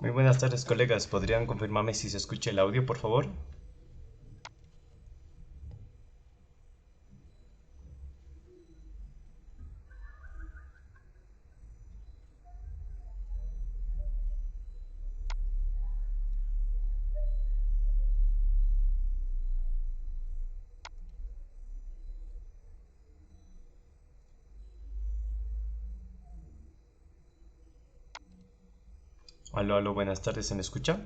Muy buenas tardes, colegas. ¿Podrían confirmarme si se escucha el audio, por favor? Aló, aló, buenas tardes, ¿se me escucha?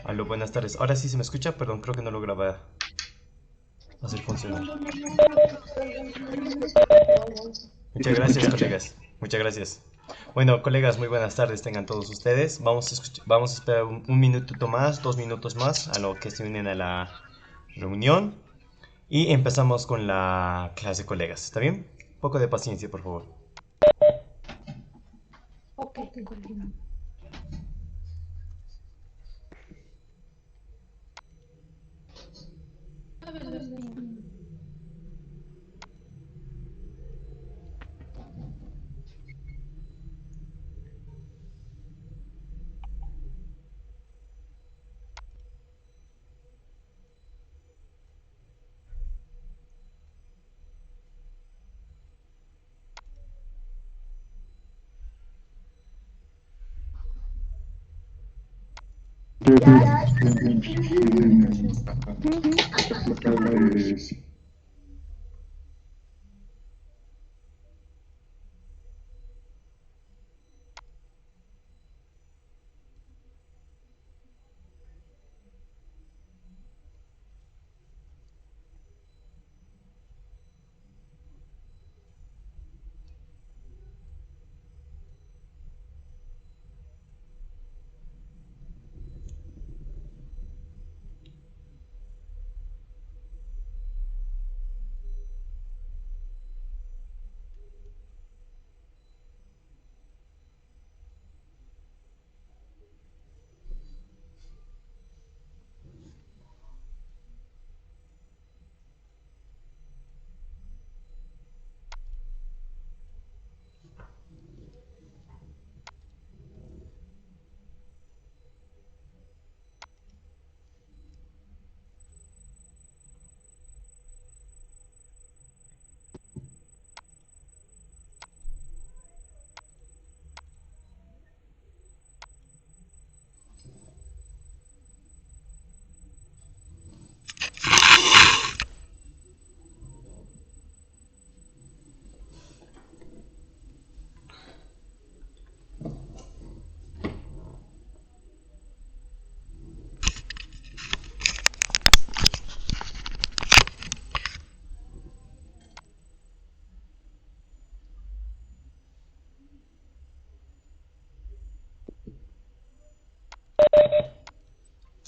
Aló, buenas tardes. Ahora sí se me escucha, perdón, creo que no lograba hacer funcionar. Muchas gracias, colegas. Muchas gracias. Bueno, colegas, muy buenas tardes tengan todos ustedes. Vamos a esperar un minutito más, 2 minutos más a lo que se unen a la reunión. Y empezamos con la clase, colegas. ¿Está bien? Un poco de paciencia, por favor. Ok,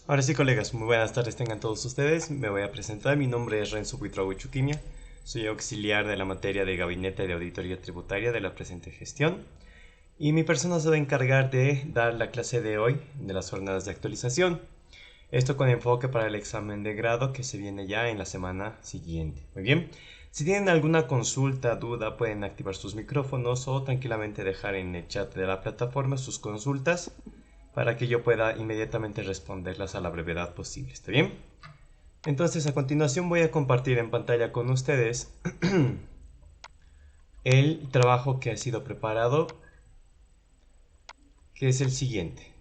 Ahora sí, colegas, muy buenas tardes tengan todos ustedes. Me voy a presentar. Mi nombre es Renzo Buitrago Chuquimia. Soy auxiliar de la materia de Gabinete de Auditoría Tributaria de la presente gestión. Y mi persona se va a encargar de dar la clase de hoy de las jornadas de actualización. Esto con enfoque para el examen de grado que se viene ya en la semana siguiente. Muy bien. Si tienen alguna consulta, duda, pueden activar sus micrófonos o tranquilamente dejar en el chat de la plataforma sus consultas para que yo pueda inmediatamente responderlas a la brevedad posible. ¿Está bien? Entonces, a continuación voy a compartir en pantalla con ustedes el trabajo que ha sido preparado, que es el siguiente.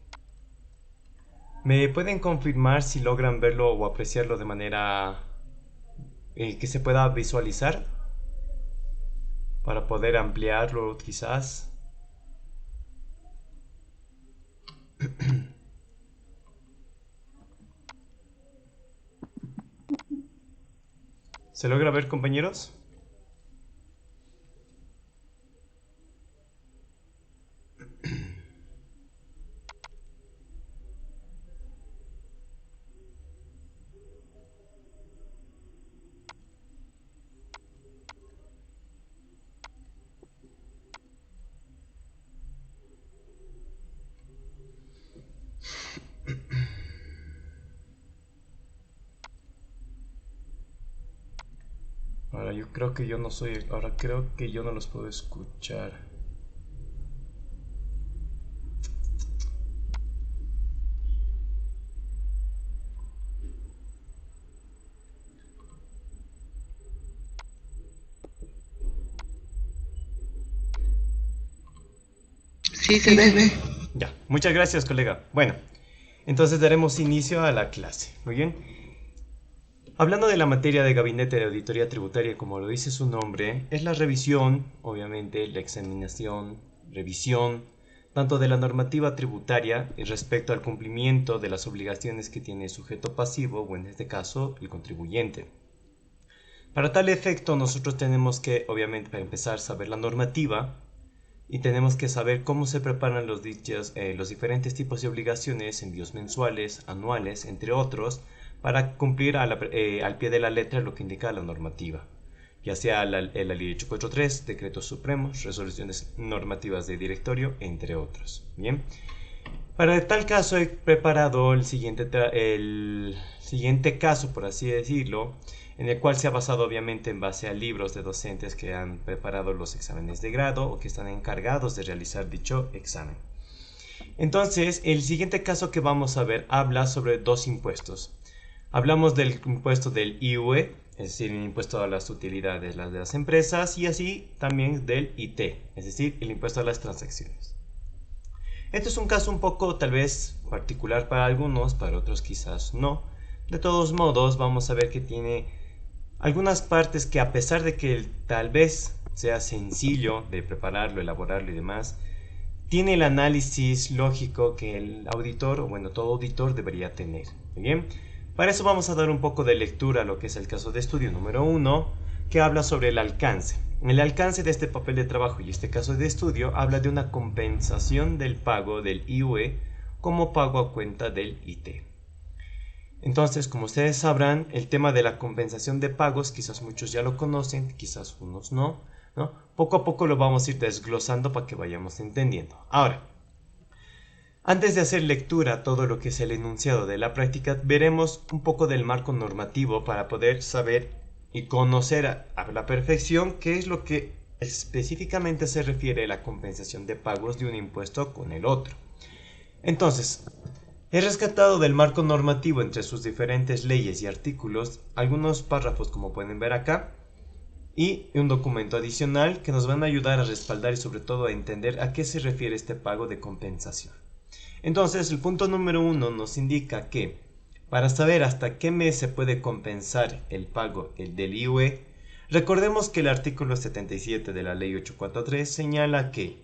¿Me pueden confirmar si logran verlo o apreciarlo de manera que se pueda visualizar? Para poder ampliarlo quizás. ¿Se logra ver, compañeros? Ahora yo creo que yo no soy, ahora creo que yo no los puedo escuchar. Sí, se ve. Ya, muchas gracias, colega. Bueno, entonces daremos inicio a la clase. Muy bien. Hablando de la materia de gabinete de auditoría tributaria, como lo dice su nombre, es la revisión, obviamente, la examinación, revisión, tanto de la normativa tributaria respecto al cumplimiento de las obligaciones que tiene el sujeto pasivo, o en este caso, el contribuyente. Para tal efecto, nosotros tenemos que, obviamente, para empezar, saber la normativa y tenemos que saber cómo se preparan los diferentes tipos de obligaciones, envíos mensuales, anuales, entre otros, para cumplir al pie de la letra lo que indica la normativa, ya sea la ley 843, decretos supremos, resoluciones normativas de directorio, entre otros. Bien, para tal caso he preparado el siguiente caso, por así decirlo, en el cual se ha basado obviamente en base a libros de docentes que han preparado los exámenes de grado o que están encargados de realizar dicho examen. Entonces, el siguiente caso que vamos a ver habla sobre dos impuestos. Hablamos del impuesto del IVE, es decir, el impuesto a las utilidades de las empresas, y así también del IT, es decir, el impuesto a las transacciones. Este es un caso un poco tal vez particular para algunos, para otros quizás no. De todos modos, vamos a ver que tiene algunas partes que, a pesar de que tal vez sea sencillo de prepararlo, elaborarlo y demás, tiene el análisis lógico que el auditor, o bueno, todo auditor debería tener. ¿Bien? Para eso vamos a dar un poco de lectura a lo que es el caso de estudio número 1, que habla sobre el alcance. El alcance de este papel de trabajo y este caso de estudio habla de una compensación del pago del IVE como pago a cuenta del IT. Entonces, como ustedes sabrán, el tema de la compensación de pagos, quizás muchos ya lo conocen, quizás unos no, ¿no? Poco a poco lo vamos a ir desglosando para que vayamos entendiendo. Ahora, antes de hacer lectura a todo lo que es el enunciado de la práctica, veremos un poco del marco normativo para poder saber y conocer a la perfección qué es lo que específicamente se refiere a la compensación de pagos de un impuesto con el otro. Entonces, he rescatado del marco normativo entre sus diferentes leyes y artículos algunos párrafos, como pueden ver acá, y un documento adicional que nos van a ayudar a respaldar y sobre todo a entender a qué se refiere este pago de compensación. Entonces, el punto número 1 nos indica que para saber hasta qué mes se puede compensar el pago del IVE, recordemos que el artículo 77 de la ley 843 señala que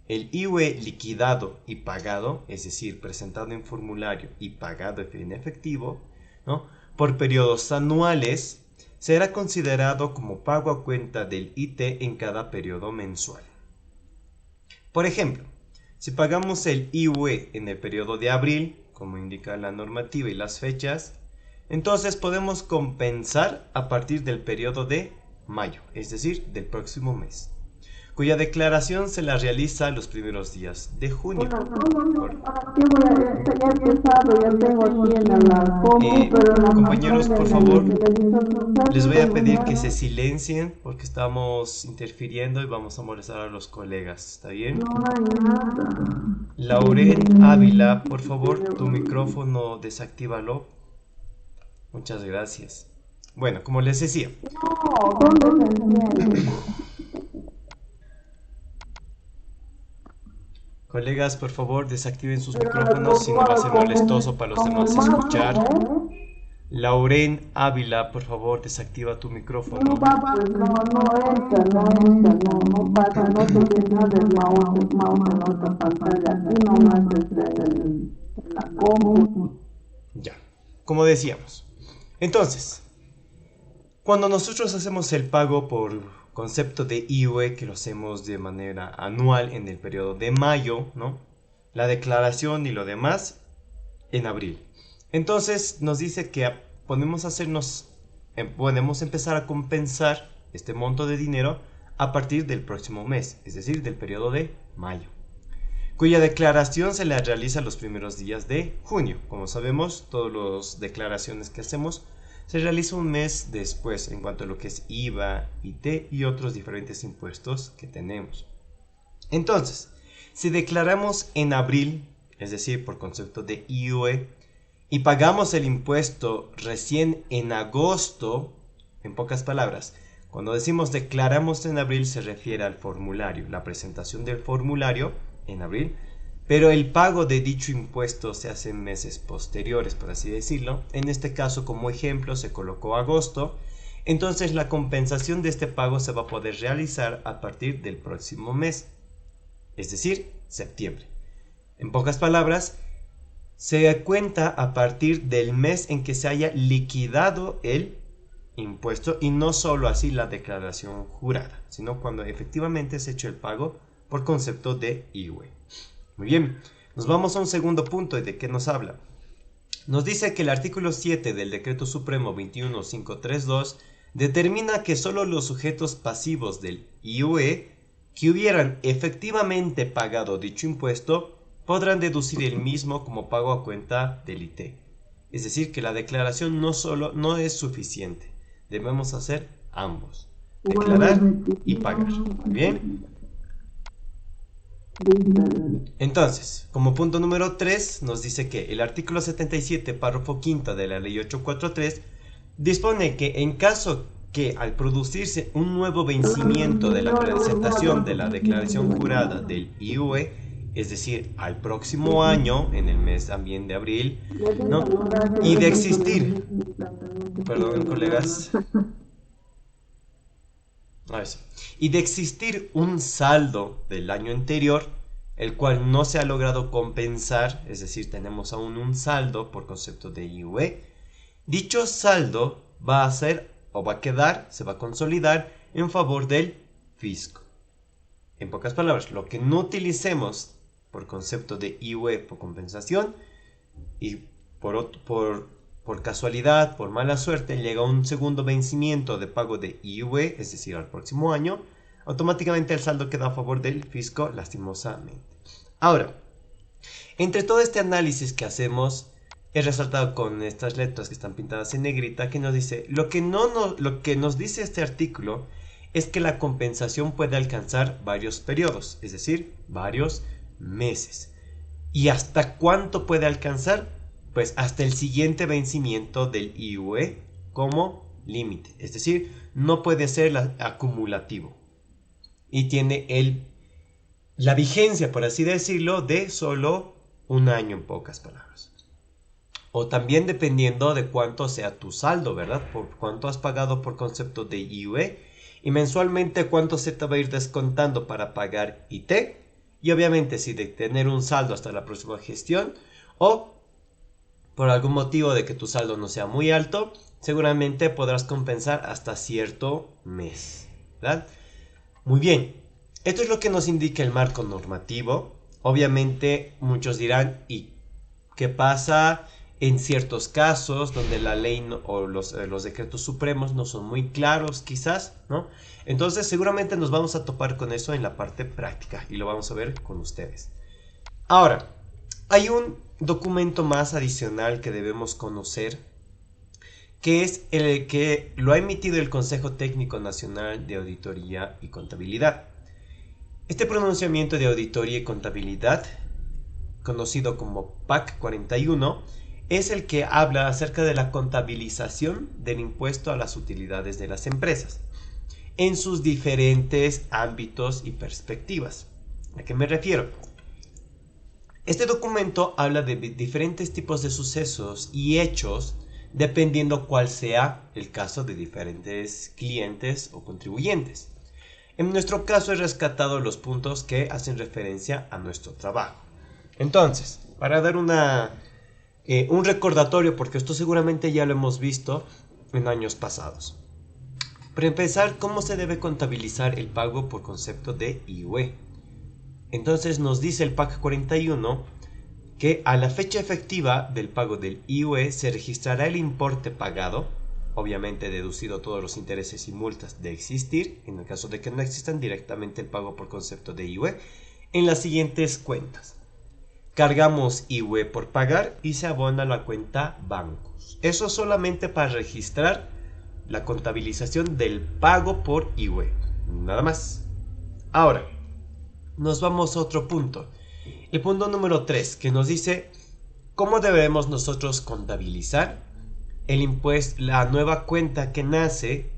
el IVE liquidado y pagado, es decir, presentado en formulario y pagado en efectivo, ¿no?, por periodos anuales, será considerado como pago a cuenta del IT en cada periodo mensual. Por ejemplo, si pagamos el IVE en el periodo de abril, como indica la normativa y las fechas, entonces podemos compensar a partir del periodo de mayo, es decir, del próximo mes, cuya declaración se la realiza los primeros días de junio. Compañeros, por favor, les voy a pedir que se silencien porque estamos interfiriendo y vamos a molestar a los colegas, ¿está bien? Lauren Ávila, por favor, tu micrófono desactívalo. Muchas gracias. Bueno, como les decía. Colegas, por favor, desactiven sus micrófonos, si no va a ser molestoso para los demás escuchar. Lauren Ávila, por favor, desactiva tu micrófono. No pasa, no te nada del mouse en otra pantalla, aquí nomás es la compu. Ya, como decíamos. Entonces, cuando nosotros hacemos el pago por concepto de IVE, que lo hacemos de manera anual en el periodo de mayo, ¿no?, la declaración y lo demás en abril. Entonces nos dice que podemos empezar a compensar este monto de dinero a partir del próximo mes, es decir, del periodo de mayo, cuya declaración se la realiza los primeros días de junio. Como sabemos, todas las declaraciones que hacemos se realiza un mes después en cuanto a lo que es IVA, IT y otros diferentes impuestos que tenemos. Entonces, si declaramos en abril, es decir, por concepto de IUE, y pagamos el impuesto recién en agosto, en pocas palabras, cuando decimos declaramos en abril se refiere al formulario, la presentación del formulario en abril, pero el pago de dicho impuesto se hace en meses posteriores, por así decirlo. En este caso, como ejemplo, se colocó agosto, entonces la compensación de este pago se va a poder realizar a partir del próximo mes, es decir, septiembre. En pocas palabras, se cuenta a partir del mes en que se haya liquidado el impuesto y no solo así la declaración jurada, sino cuando efectivamente se ha hecho el pago por concepto de IUE. Muy bien, nos vamos a un segundo punto. ¿De qué nos habla? Nos dice que el artículo 7 del Decreto Supremo 21532 determina que solo los sujetos pasivos del IUE que hubieran efectivamente pagado dicho impuesto podrán deducir el mismo como pago a cuenta del IT. Es decir, que la declaración no es suficiente. Debemos hacer ambos. Declarar y pagar. ¿Bien? Entonces, como punto número 3, nos dice que el artículo 77, párrafo quinto de la ley 843, dispone que en caso que al producirse un nuevo vencimiento de la presentación de la declaración jurada del IUE, es decir, al próximo año, en el mes también de abril, ¿no? Y de existir, perdón, colegas, y de existir un saldo del año anterior, el cual no se ha logrado compensar, es decir, tenemos aún un saldo por concepto de IUE, dicho saldo va a ser o va a quedar, se va a consolidar en favor del fisco. En pocas palabras, lo que no utilicemos por concepto de IUE por compensación y por casualidad, por mala suerte, llega un segundo vencimiento de pago de IUE, es decir, al próximo año, automáticamente el saldo queda a favor del fisco, lastimosamente. Ahora, entre todo este análisis que hacemos, he resaltado con estas letras que están pintadas en negrita, que nos dice, lo que nos dice este artículo es que la compensación puede alcanzar varios periodos, es decir, varios meses. ¿Y hasta cuánto puede alcanzar? Pues hasta el siguiente vencimiento del IUE como límite, es decir, no puede ser acumulativo. Y tiene la vigencia, por así decirlo, de solo un año, en pocas palabras. O también dependiendo de cuánto sea tu saldo, ¿verdad? Por cuánto has pagado por concepto de IUE y mensualmente cuánto se te va a ir descontando para pagar IT. Y obviamente si de tener un saldo hasta la próxima gestión o por algún motivo de que tu saldo no sea muy alto, seguramente podrás compensar hasta cierto mes, ¿verdad? Muy bien, esto es lo que nos indica el marco normativo. Obviamente muchos dirán, ¿y qué pasa en ciertos casos donde la ley o los decretos supremos no son muy claros quizás, ¿no? Entonces seguramente nos vamos a topar con eso en la parte práctica y lo vamos a ver con ustedes. Ahora, hay un documento más adicional que debemos conocer, que es el que lo ha emitido el Consejo Técnico Nacional de Auditoría y Contabilidad. Este pronunciamiento de auditoría y contabilidad, conocido como PAC 41, es el que habla acerca de la contabilización del impuesto a las utilidades de las empresas en sus diferentes ámbitos y perspectivas. ¿A qué me refiero? Este documento habla de diferentes tipos de sucesos y hechos dependiendo cuál sea el caso de diferentes clientes o contribuyentes. En nuestro caso he rescatado los puntos que hacen referencia a nuestro trabajo. Entonces, para dar un recordatorio, porque esto seguramente ya lo hemos visto en años pasados. Para empezar, ¿cómo se debe contabilizar el pago por concepto de IUE? Entonces nos dice el PAC 41 que a la fecha efectiva del pago del IUE se registrará el importe pagado, obviamente deducido todos los intereses y multas de existir, en el caso de que no existan directamente el pago por concepto de IUE, en las siguientes cuentas. cargamos IVE por pagar y se abona la cuenta bancos. Eso solamente para registrar la contabilización del pago por IVE, nada más. Ahora, nos vamos a otro punto. El punto número 3, que nos dice cómo debemos nosotros contabilizar el impuesto, la nueva cuenta que nace,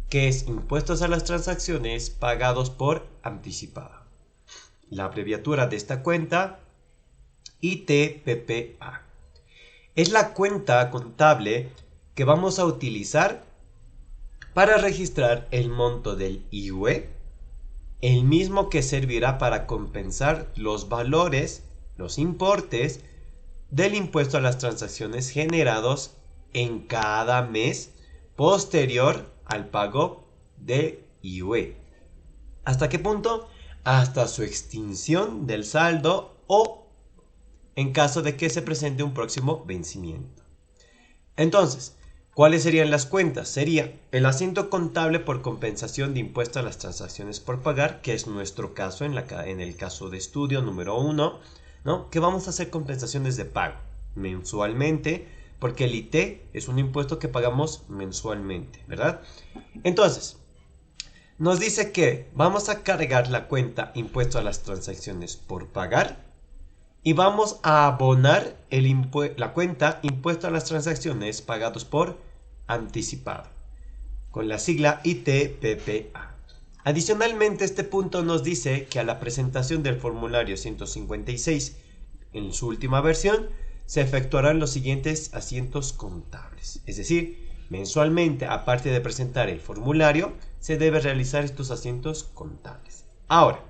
que es impuestos a las transacciones pagados por anticipado. La abreviatura de esta cuenta, ITPPA. Es la cuenta contable que vamos a utilizar para registrar el monto del IVE, el mismo que servirá para compensar los valores, los importes del impuesto a las transacciones generados en cada mes posterior al pago de IVE. ¿Hasta qué punto? Hasta su extinción del saldo o en caso de que se presente un próximo vencimiento. Entonces, ¿cuáles serían las cuentas? Sería el asiento contable por compensación de impuesto a las transacciones por pagar, que es nuestro caso en el caso de estudio número 1, ¿no? Que vamos a hacer compensaciones de pago mensualmente, porque el IT es un impuesto que pagamos mensualmente, ¿verdad? Entonces, nos dice que vamos a cargar la cuenta impuesto a las transacciones por pagar y vamos a abonar la cuenta impuesto a las transacciones pagados por anticipado, con la sigla ITPPA. Adicionalmente, este punto nos dice que a la presentación del formulario 156 en su última versión, se efectuarán los siguientes asientos contables. Es decir, mensualmente, aparte de presentar el formulario, se debe realizar estos asientos contables. Ahora,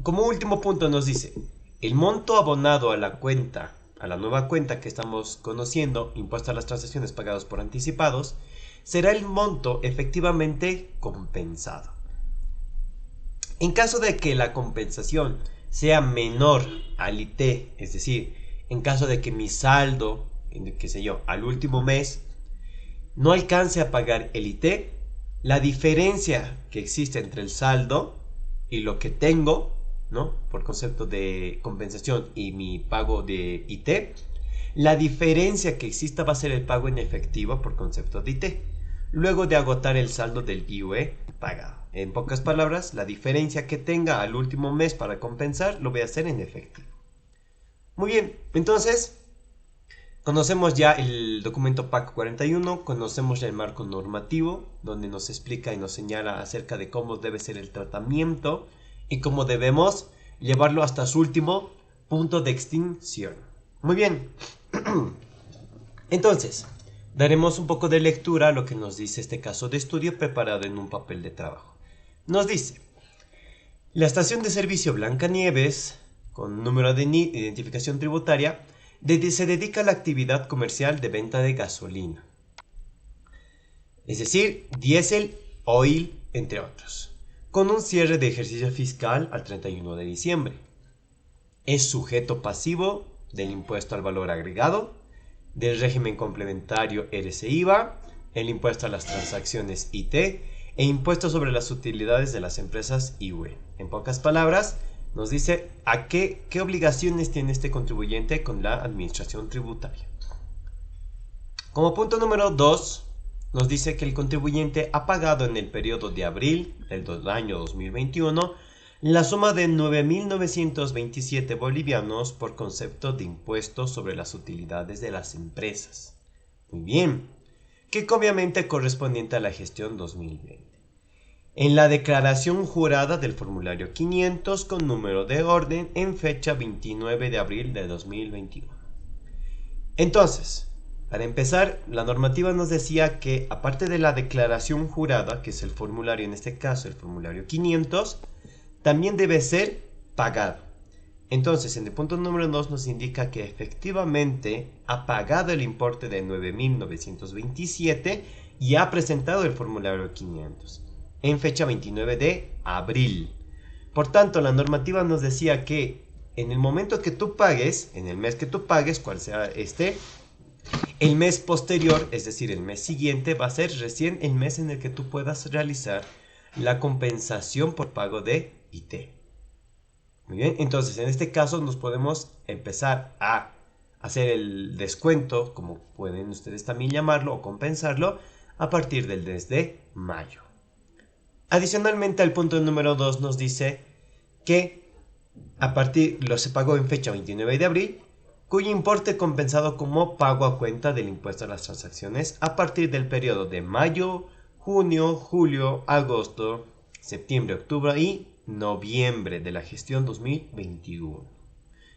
como último punto nos dice, el monto abonado a la cuenta, a la nueva cuenta que estamos conociendo, impuesto a las transacciones pagadas por anticipados, será el monto efectivamente compensado. En caso de que la compensación sea menor al IT, es decir, en caso de que mi saldo, qué sé yo, al último mes no alcance a pagar el IT, la diferencia que existe entre el saldo y lo que tengo, ¿no? Por concepto de compensación y mi pago de IT, la diferencia que exista va a ser el pago en efectivo por concepto de IT, luego de agotar el saldo del IVE pagado. En pocas palabras, la diferencia que tenga al último mes para compensar lo voy a hacer en efectivo. Muy bien, entonces conocemos ya el documento PAC 41, conocemos el marco normativo donde nos explica y nos señala acerca de cómo debe ser el tratamiento y cómo debemos llevarlo hasta su último punto de extinción. Muy bien, entonces daremos un poco de lectura a lo que nos dice este caso de estudio preparado en un papel de trabajo. Nos dice, la estación de servicio Blancanieves, con número de identificación tributaria, se dedica a la actividad comercial de venta de gasolina, es decir, diésel, oil, entre otros, con un cierre de ejercicio fiscal al 31 de diciembre. Es sujeto pasivo del impuesto al valor agregado, del régimen complementario RC-IVA, el impuesto a las transacciones IT e impuestos sobre las utilidades de las empresas IVE. En pocas palabras, nos dice a qué obligaciones tiene este contribuyente con la administración tributaria. Como punto número 2, nos dice que el contribuyente ha pagado en el periodo de abril del año 2021 la suma de 9.927 bolivianos por concepto de impuesto sobre las utilidades de las empresas. Muy bien, que obviamente correspondiente a la gestión 2020. En la declaración jurada del formulario 500 con número de orden en fecha 29 de abril de 2021. Entonces, para empezar, la normativa nos decía que aparte de la declaración jurada, que es el formulario, en este caso el formulario 500, también debe ser pagado. Entonces, en el punto número 2 nos indica que efectivamente ha pagado el importe de 9.927 y ha presentado el formulario 500 en fecha 29 de abril. Por tanto, la normativa nos decía que en el momento que tú pagues, en el mes que tú pagues, cual sea el mes posterior, es decir, el mes siguiente, va a ser recién el mes en el que tú puedas realizar la compensación por pago de IT. Muy bien, entonces en este caso nos podemos empezar a hacer el descuento, como pueden ustedes también llamarlo, o compensarlo, a partir del mes de mayo. Adicionalmente, al punto número 2 nos dice que se pagó en fecha 29 de abril, cuyo importe compensado como pago a cuenta del impuesto a las transacciones a partir del periodo de mayo, junio, julio, agosto, septiembre, octubre y noviembre de la gestión 2021.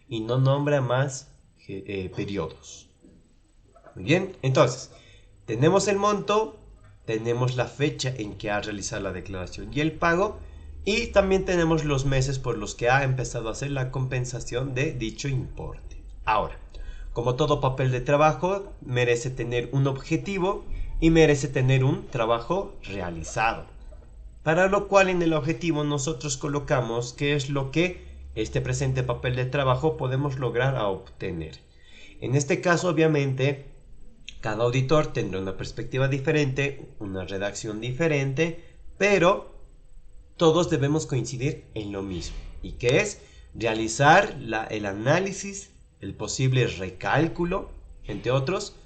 Y no nombra más periodos. Muy bien, entonces, tenemos el monto, tenemos la fecha en que ha realizado la declaración y el pago, y también tenemos los meses por los que ha empezado a hacer la compensación de dicho importe. Ahora, como todo papel de trabajo, merece tener un objetivo y merece tener un trabajo realizado. Para lo cual en el objetivo nosotros colocamos qué es lo que este presente papel de trabajo podemos lograr a obtener. En este caso, obviamente, cada auditor tendrá una perspectiva diferente, una redacción diferente, pero todos debemos coincidir en lo mismo, y que es realizar el análisis, el posible recálculo, entre otros,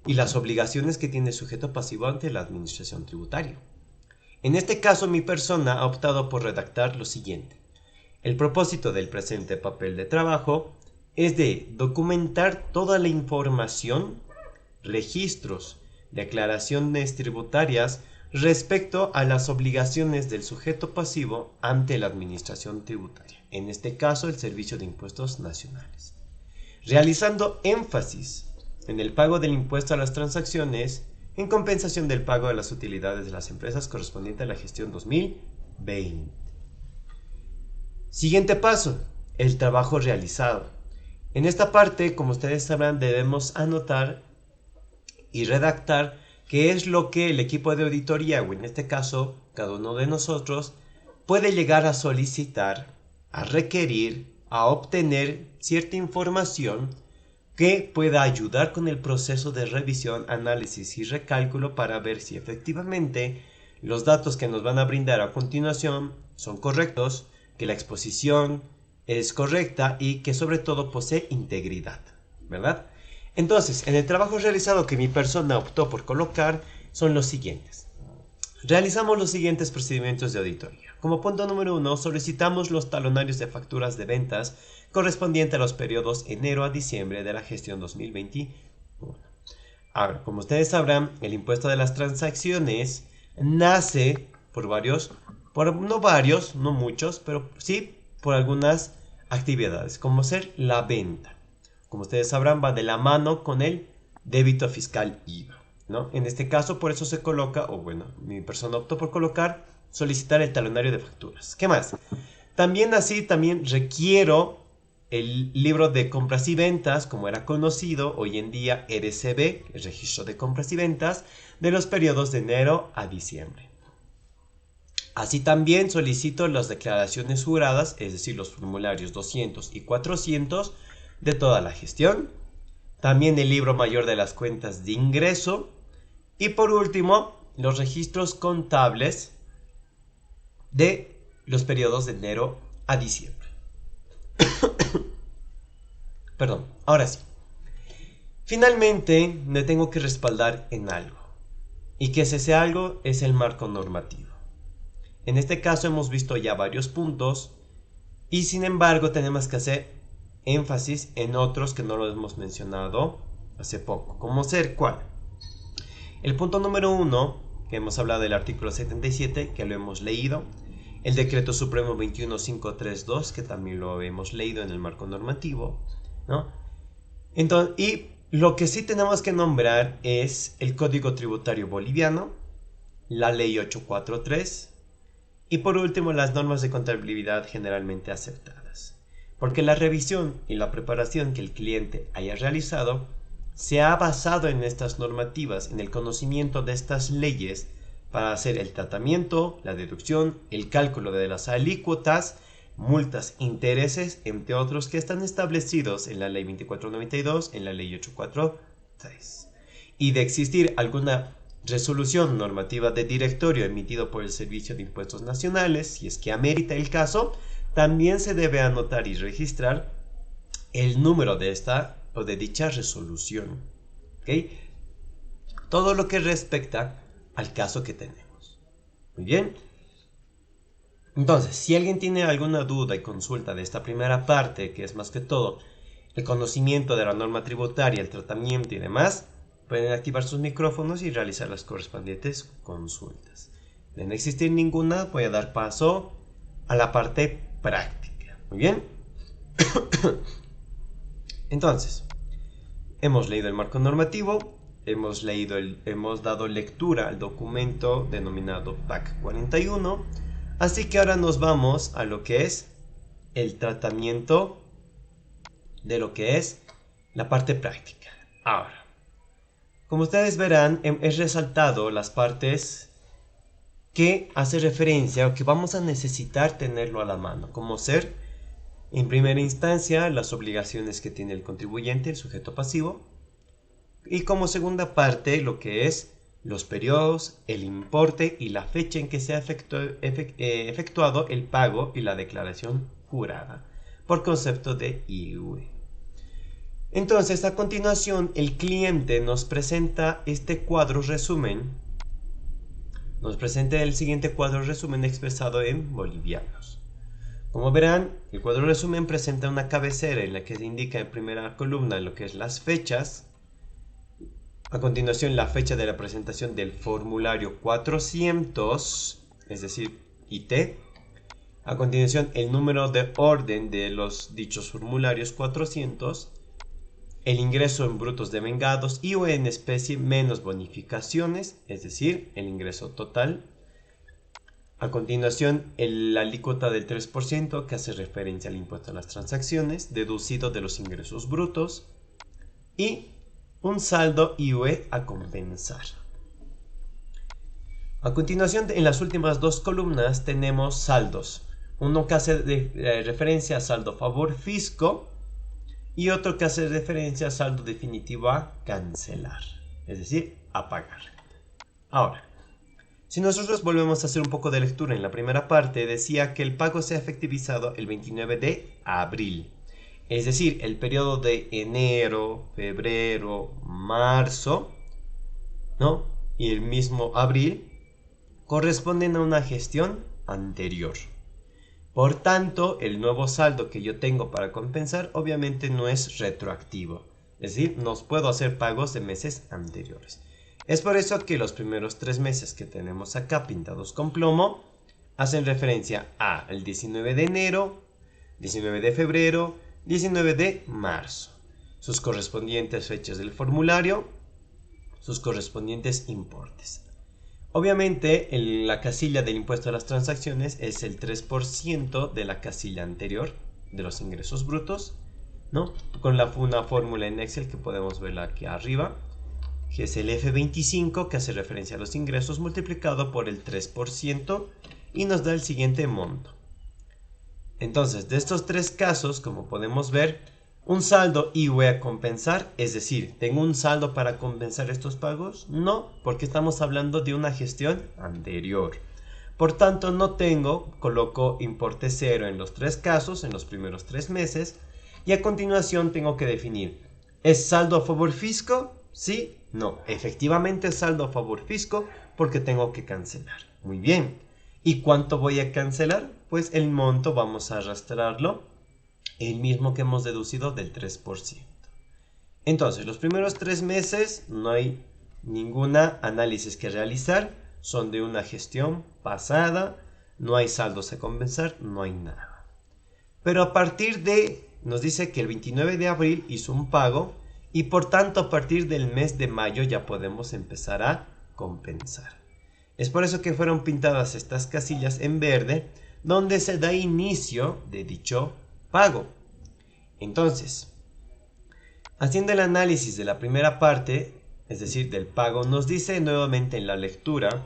y las obligaciones que tiene el sujeto pasivo ante la administración tributaria. En este caso, mi persona ha optado por redactar lo siguiente. El propósito del presente papel de trabajo es de documentar toda la información, registros, declaraciones tributarias respecto a las obligaciones del sujeto pasivo ante la administración tributaria, en este caso el Servicio de Impuestos Nacionales, realizando énfasis en el pago del impuesto a las transacciones en compensación del pago de las utilidades de las empresas correspondiente a la gestión 2020. Siguiente paso, el trabajo realizado. En esta parte, como ustedes sabrán, debemos anotar y redactar qué es lo que el equipo de auditoría, o en este caso, cada uno de nosotros, puede llegar a solicitar, a requerir, a obtener cierta información que pueda ayudar con el proceso de revisión, análisis y recálculo para ver si efectivamente los datos que nos van a brindar a continuación son correctos, que la exposición es correcta y que sobre todo posee integridad, ¿verdad? Entonces, en el trabajo realizado que mi persona optó por colocar son los siguientes. Realizamos los siguientes procedimientos de auditoría. Como punto número 1, solicitamos los talonarios de facturas de ventas correspondientes a los periodos enero a diciembre de la gestión 2021. Ahora, como ustedes sabrán, el impuesto de las transacciones nace no muchos, pero sí por algunas actividades, como ser la venta. Como ustedes sabrán, va de la mano con el débito fiscal IVA, ¿no? En este caso, por eso se coloca, mi persona optó por colocar, solicitar el talonario de facturas. ¿Qué más? También requiero el libro de compras y ventas, como era conocido hoy en día RCB, el registro de compras y ventas, de los periodos de enero a diciembre. Así también solicito las declaraciones juradas, es decir, los formularios 200 y 400 de toda la gestión. También el libro mayor de las cuentas de ingreso. Y por último, los registros contables de los periodos de enero a diciembre. Perdón, ahora sí. Finalmente, me tengo que respaldar en algo. Y que ese algo es el marco normativo. En este caso hemos visto ya varios puntos y sin embargo tenemos que hacer énfasis en otros que no lo hemos mencionado hace poco. ¿Cómo ser cuál? El punto número 1, que hemos hablado del artículo 77, que lo hemos leído. El decreto supremo 21532, que también lo hemos leído en el marco normativo, ¿no? Entonces, y lo que sí tenemos que nombrar es el Código Tributario Boliviano, la Ley 843 y por último las normas de contabilidad generalmente aceptadas. Porque la revisión y la preparación que el cliente haya realizado se ha basado en estas normativas, en el conocimiento de estas leyes para hacer el tratamiento, la deducción, el cálculo de las alícuotas, multas, intereses, entre otros que están establecidos en la Ley 2492, en la Ley 843. Y de existir alguna resolución normativa de directorio emitido por el Servicio de Impuestos Nacionales, si es que amerita el caso, también se debe anotar y registrar el número de esta o de dicha resolución. ¿Ok? Todo lo que respecta al caso que tenemos. Muy bien. Entonces, si alguien tiene alguna duda y consulta de esta primera parte, que es más que todo el conocimiento de la norma tributaria, el tratamiento y demás, pueden activar sus micrófonos y realizar las correspondientes consultas. De no existir ninguna, voy a dar paso a la parte práctica. Muy bien. Entonces, hemos leído el marco normativo, hemos dado lectura al documento denominado PAC 41, así que ahora nos vamos a lo que es el tratamiento de lo que es la parte práctica. Ahora, como ustedes verán, he resaltado las partes que hace referencia o que vamos a necesitar tenerlo a la mano, como ser, en primera instancia, las obligaciones que tiene el contribuyente, el sujeto pasivo, y como segunda parte, lo que es los periodos, el importe y la fecha en que se ha efectuado el pago y la declaración jurada, por concepto de IUE. Entonces, a continuación, el cliente nos presenta este cuadro resumen. Nos presenta el siguiente cuadro resumen expresado en bolivianos. Como verán, el cuadro resumen presenta una cabecera en la que se indica en primera columna lo que es las fechas. A continuación, la fecha de la presentación del formulario 400, es decir, IT. A continuación, el número de orden de los dichos formularios 400. El ingreso en brutos devengados y o en especie menos bonificaciones, es decir, el ingreso total. A continuación, la alícuota del 3% que hace referencia al impuesto a las transacciones, deducido de los ingresos brutos. Y un saldo IUE a compensar. A continuación, en las últimas dos columnas tenemos saldos. Uno que hace referencia a saldo favor fisco y otro que hace referencia a saldo definitivo a cancelar, es decir, a pagar. Ahora, si nosotros volvemos a hacer un poco de lectura en la primera parte, decía que el pago se ha efectivizado el 29 de abril. Es decir, el periodo de enero, febrero, marzo, ¿no? Y el mismo abril corresponden a una gestión anterior. Por tanto, el nuevo saldo que yo tengo para compensar obviamente no es retroactivo. Es decir, no puedo hacer pagos de meses anteriores. Es por eso que los primeros 3 meses que tenemos acá pintados con plomo hacen referencia a el 19 de enero, 19 de febrero, 19 de marzo. Sus correspondientes fechas del formulario, sus correspondientes importes. Obviamente, la casilla del impuesto a las transacciones es el 3% de la casilla anterior de los ingresos brutos, ¿no? Con una fórmula en Excel que podemos verla aquí arriba, que es el F25, que hace referencia a los ingresos multiplicado por el 3% y nos da el siguiente monto. Entonces, de estos 3 casos, como podemos ver, un saldo IUE a compensar, es decir, ¿tengo un saldo para compensar estos pagos? No, porque estamos hablando de una gestión anterior. Por tanto, no tengo, coloco importe 0 en los 3 casos, en los primeros 3 meses, y a continuación tengo que definir, ¿es saldo a favor fisco? ¿Sí? No, efectivamente es saldo a favor fisco porque tengo que cancelar. Muy bien. ¿Y cuánto voy a cancelar? Pues el monto vamos a arrastrarlo, el mismo que hemos deducido del 3%. Entonces, los primeros 3 meses no hay ninguna análisis que realizar, son de una gestión pasada, no hay saldos a compensar, no hay nada. Pero a partir de, nos dice que el 29 de abril hizo un pago y por tanto a partir del mes de mayo ya podemos empezar a compensar. Es por eso que fueron pintadas estas casillas en verde, donde se da inicio de dicho pago. Entonces, haciendo el análisis de la primera parte, es decir, del pago, nos dice nuevamente en la lectura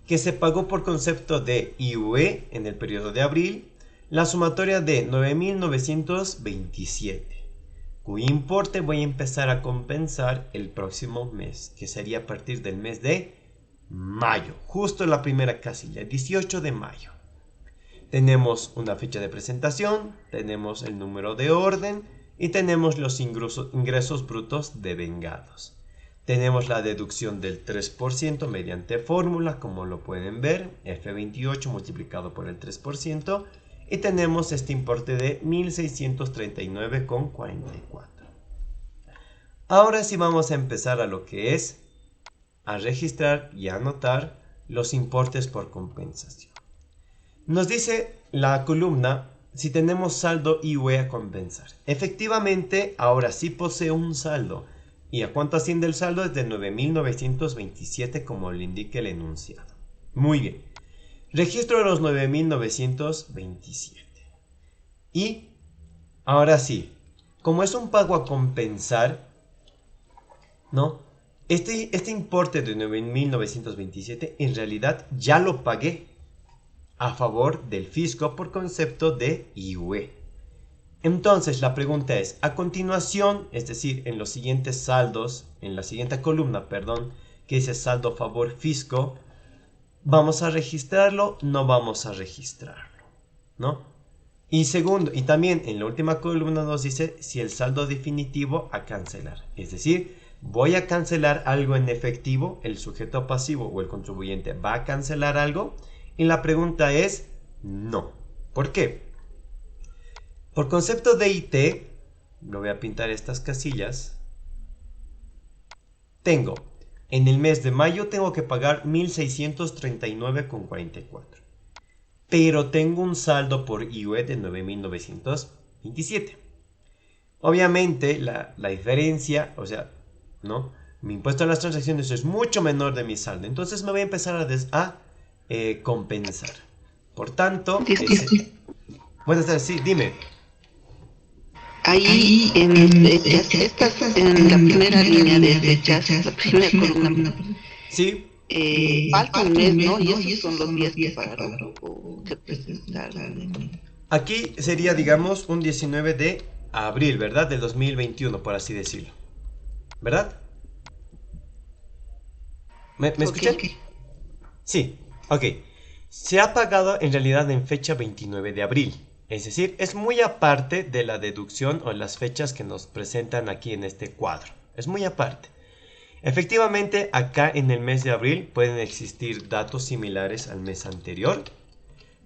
que se pagó por concepto de IUE en el periodo de abril la sumatoria de 9.927, cuyo importe voy a empezar a compensar el próximo mes, que sería a partir del mes de mayo, justo la primera casilla, 18 de mayo. Tenemos una fecha de presentación, tenemos el número de orden y tenemos los ingresos brutos devengados. Tenemos la deducción del 3% mediante fórmula, como lo pueden ver, F28 multiplicado por el 3%, y tenemos este importe de 1.639,44. Ahora sí vamos a empezar a lo que es a registrar y anotar los importes por compensación. Nos dice la columna si tenemos saldo IUE a compensar. Efectivamente, ahora sí posee un saldo. ¿Y a cuánto asciende el saldo? Es de 9.927, como le indica el enunciado. Muy bien. Registro de los 9.927. Y ahora sí, como es un pago a compensar, ¿no? Este importe de 9.927 en realidad ya lo pagué a favor del fisco por concepto de IUE. Entonces la pregunta es, a continuación, es decir, en los siguientes saldos, en la siguiente columna, perdón, que dice saldo a favor fisco, ¿vamos a registrarlo? No vamos a registrarlo, ¿no? Y segundo, y también en la última columna nos dice si el saldo definitivo a cancelar, es decir, voy a cancelar algo en efectivo, el sujeto pasivo o el contribuyente va a cancelar algo, y la pregunta es no. ¿Por qué? Por concepto de IT, lo voy a pintar estas casillas, tengo, en el mes de mayo tengo que pagar 1.639,44, pero tengo un saldo por IUE de 9.927. Obviamente la diferencia, o sea, ¿no? Mi impuesto a las transacciones es mucho menor de mi saldo, entonces me voy a empezar a compensar. Por tanto, buenas tardes, sí, dime. Ahí en fechas, en la primera línea de fechas, la primera columna, Sí. falta un mes, ¿no? Y esos son los días que pagaron o que presentaron. Aquí sería, digamos, un 19 de abril, ¿verdad? Del 2021, por así decirlo. ¿Verdad? ¿Me escuchan? Okay. Sí, ok. Se ha pagado en realidad en fecha 29 de abril. Es decir, es muy aparte de la deducción o las fechas que nos presentan aquí en este cuadro. Es muy aparte. Efectivamente, acá en el mes de abril pueden existir datos similares al mes anterior,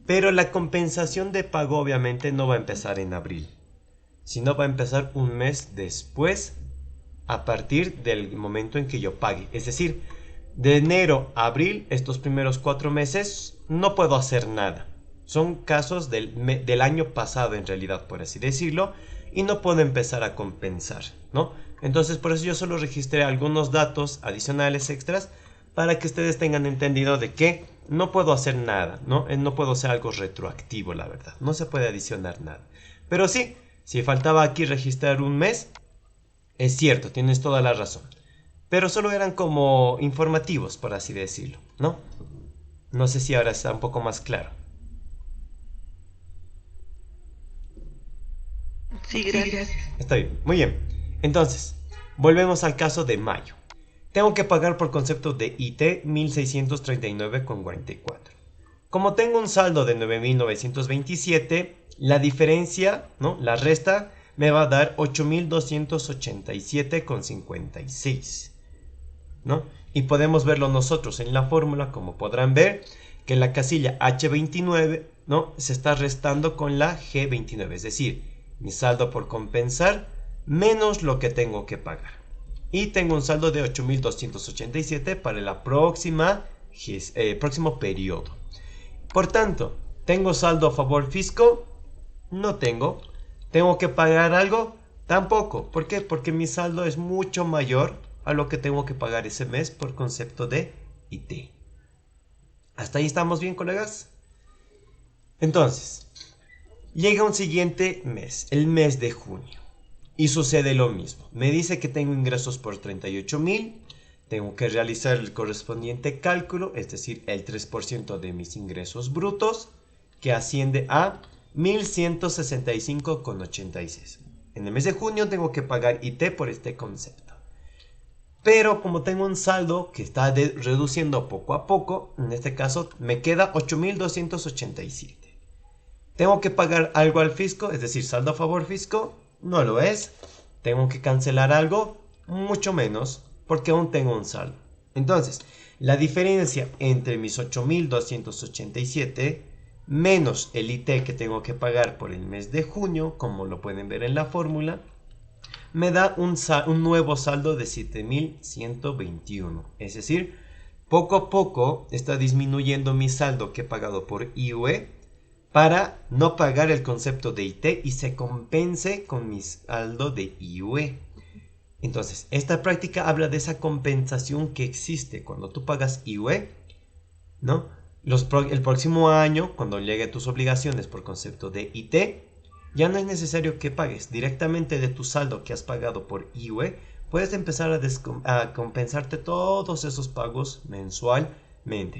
pero la compensación de pago obviamente no va a empezar en abril, sino va a empezar un mes después a partir del momento en que yo pague. Es decir, de enero a abril, estos primeros 4 meses, no puedo hacer nada. Son casos del año pasado en realidad, por así decirlo, y no puedo empezar a compensar, ¿no? Entonces por eso yo solo registré algunos datos adicionales extras para que ustedes tengan entendido de que no puedo hacer nada, ¿no? No puedo hacer algo retroactivo, la verdad. No se puede adicionar nada. Pero sí, si faltaba aquí registrar un mes, es cierto, tienes toda la razón. Pero solo eran como informativos, por así decirlo, ¿no? No sé si ahora está un poco más claro. Sí, gracias. Está bien, muy bien. Entonces, volvemos al caso de mayo. Tengo que pagar por concepto de IT 1.639,44. Como tengo un saldo de 9.927, la diferencia, ¿no? La resta me va a dar 8.287,56, ¿no? Y podemos verlo nosotros en la fórmula, como podrán ver, que la casilla H29, ¿no? Se está restando con la G29, es decir, mi saldo por compensar menos lo que tengo que pagar. Y tengo un saldo de 8.287 para el próximo periodo. Por tanto, ¿tengo saldo a favor fisco? No tengo. ¿Tengo que pagar algo? Tampoco. ¿Por qué? Porque mi saldo es mucho mayor a lo que tengo que pagar ese mes por concepto de IT. ¿Hasta ahí estamos bien, colegas? Entonces, llega un siguiente mes, el mes de junio, y sucede lo mismo. Me dice que tengo ingresos por 38.000, tengo que realizar el correspondiente cálculo, es decir, el 3% de mis ingresos brutos, que asciende a 1.165,86. En el mes de junio tengo que pagar IT por este concepto. Pero como tengo un saldo que está reduciendo poco a poco, en este caso me queda 8.287. ¿Tengo que pagar algo al fisco? Es decir, saldo a favor fisco, no lo es. ¿Tengo que cancelar algo? Mucho menos, porque aún tengo un saldo. Entonces, la diferencia entre mis 8.287 menos el IT que tengo que pagar por el mes de junio, como lo pueden ver en la fórmula, me da un nuevo saldo de 7.121. Es decir, poco a poco está disminuyendo mi saldo que he pagado por IUE para no pagar el concepto de IT y se compense con mi saldo de IUE. Entonces, esta práctica habla de esa compensación que existe cuando tú pagas IUE, ¿no? El próximo año, cuando llegue tus obligaciones por concepto de IT, ya no es necesario que pagues directamente de tu saldo que has pagado por IUE. Puedes empezar a compensarte todos esos pagos mensualmente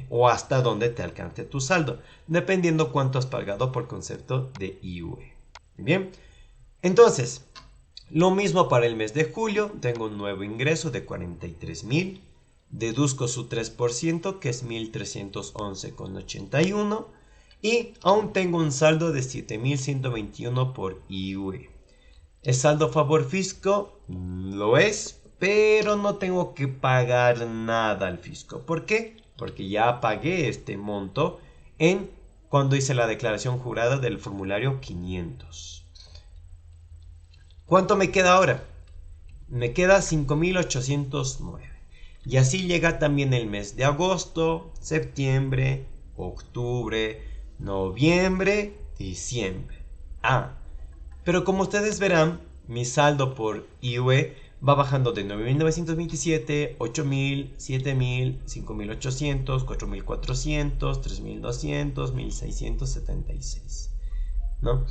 o hasta donde te alcance tu saldo, dependiendo cuánto has pagado por concepto de IUE. Bien, entonces, lo mismo para el mes de julio. Tengo un nuevo ingreso de 43.000. Deduzco su 3%, que es 1.311,81. Y aún tengo un saldo de 7.121 por IUE. ¿El saldo a favor fisco? Lo es, pero no tengo que pagar nada al fisco. ¿Por qué? Porque ya pagué este monto cuando hice la declaración jurada del formulario 500. ¿Cuánto me queda ahora? Me queda 5.809. Y así llega también el mes de agosto, septiembre, octubre, noviembre, diciembre. Pero como ustedes verán, mi saldo por IUE va bajando de 9.927, 8.000, 7.000, 5.800, 4.400, 3.200, 1.676, ¿no?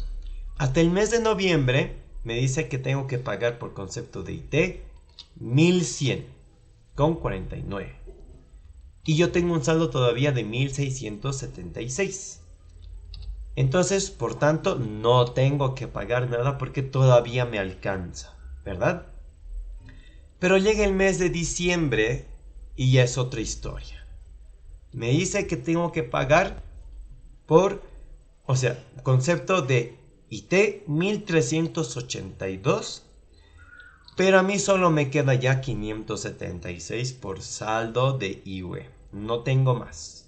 Hasta el mes de noviembre me dice que tengo que pagar por concepto de IT 1.100,49. Y yo tengo un saldo todavía de 1.676. Entonces, por tanto, no tengo que pagar nada porque todavía me alcanza, ¿verdad? Pero llega el mes de diciembre y ya es otra historia. Me dice que tengo que pagar concepto de IT 1.382, pero a mí solo me queda ya 576 por saldo de IUE. No tengo más.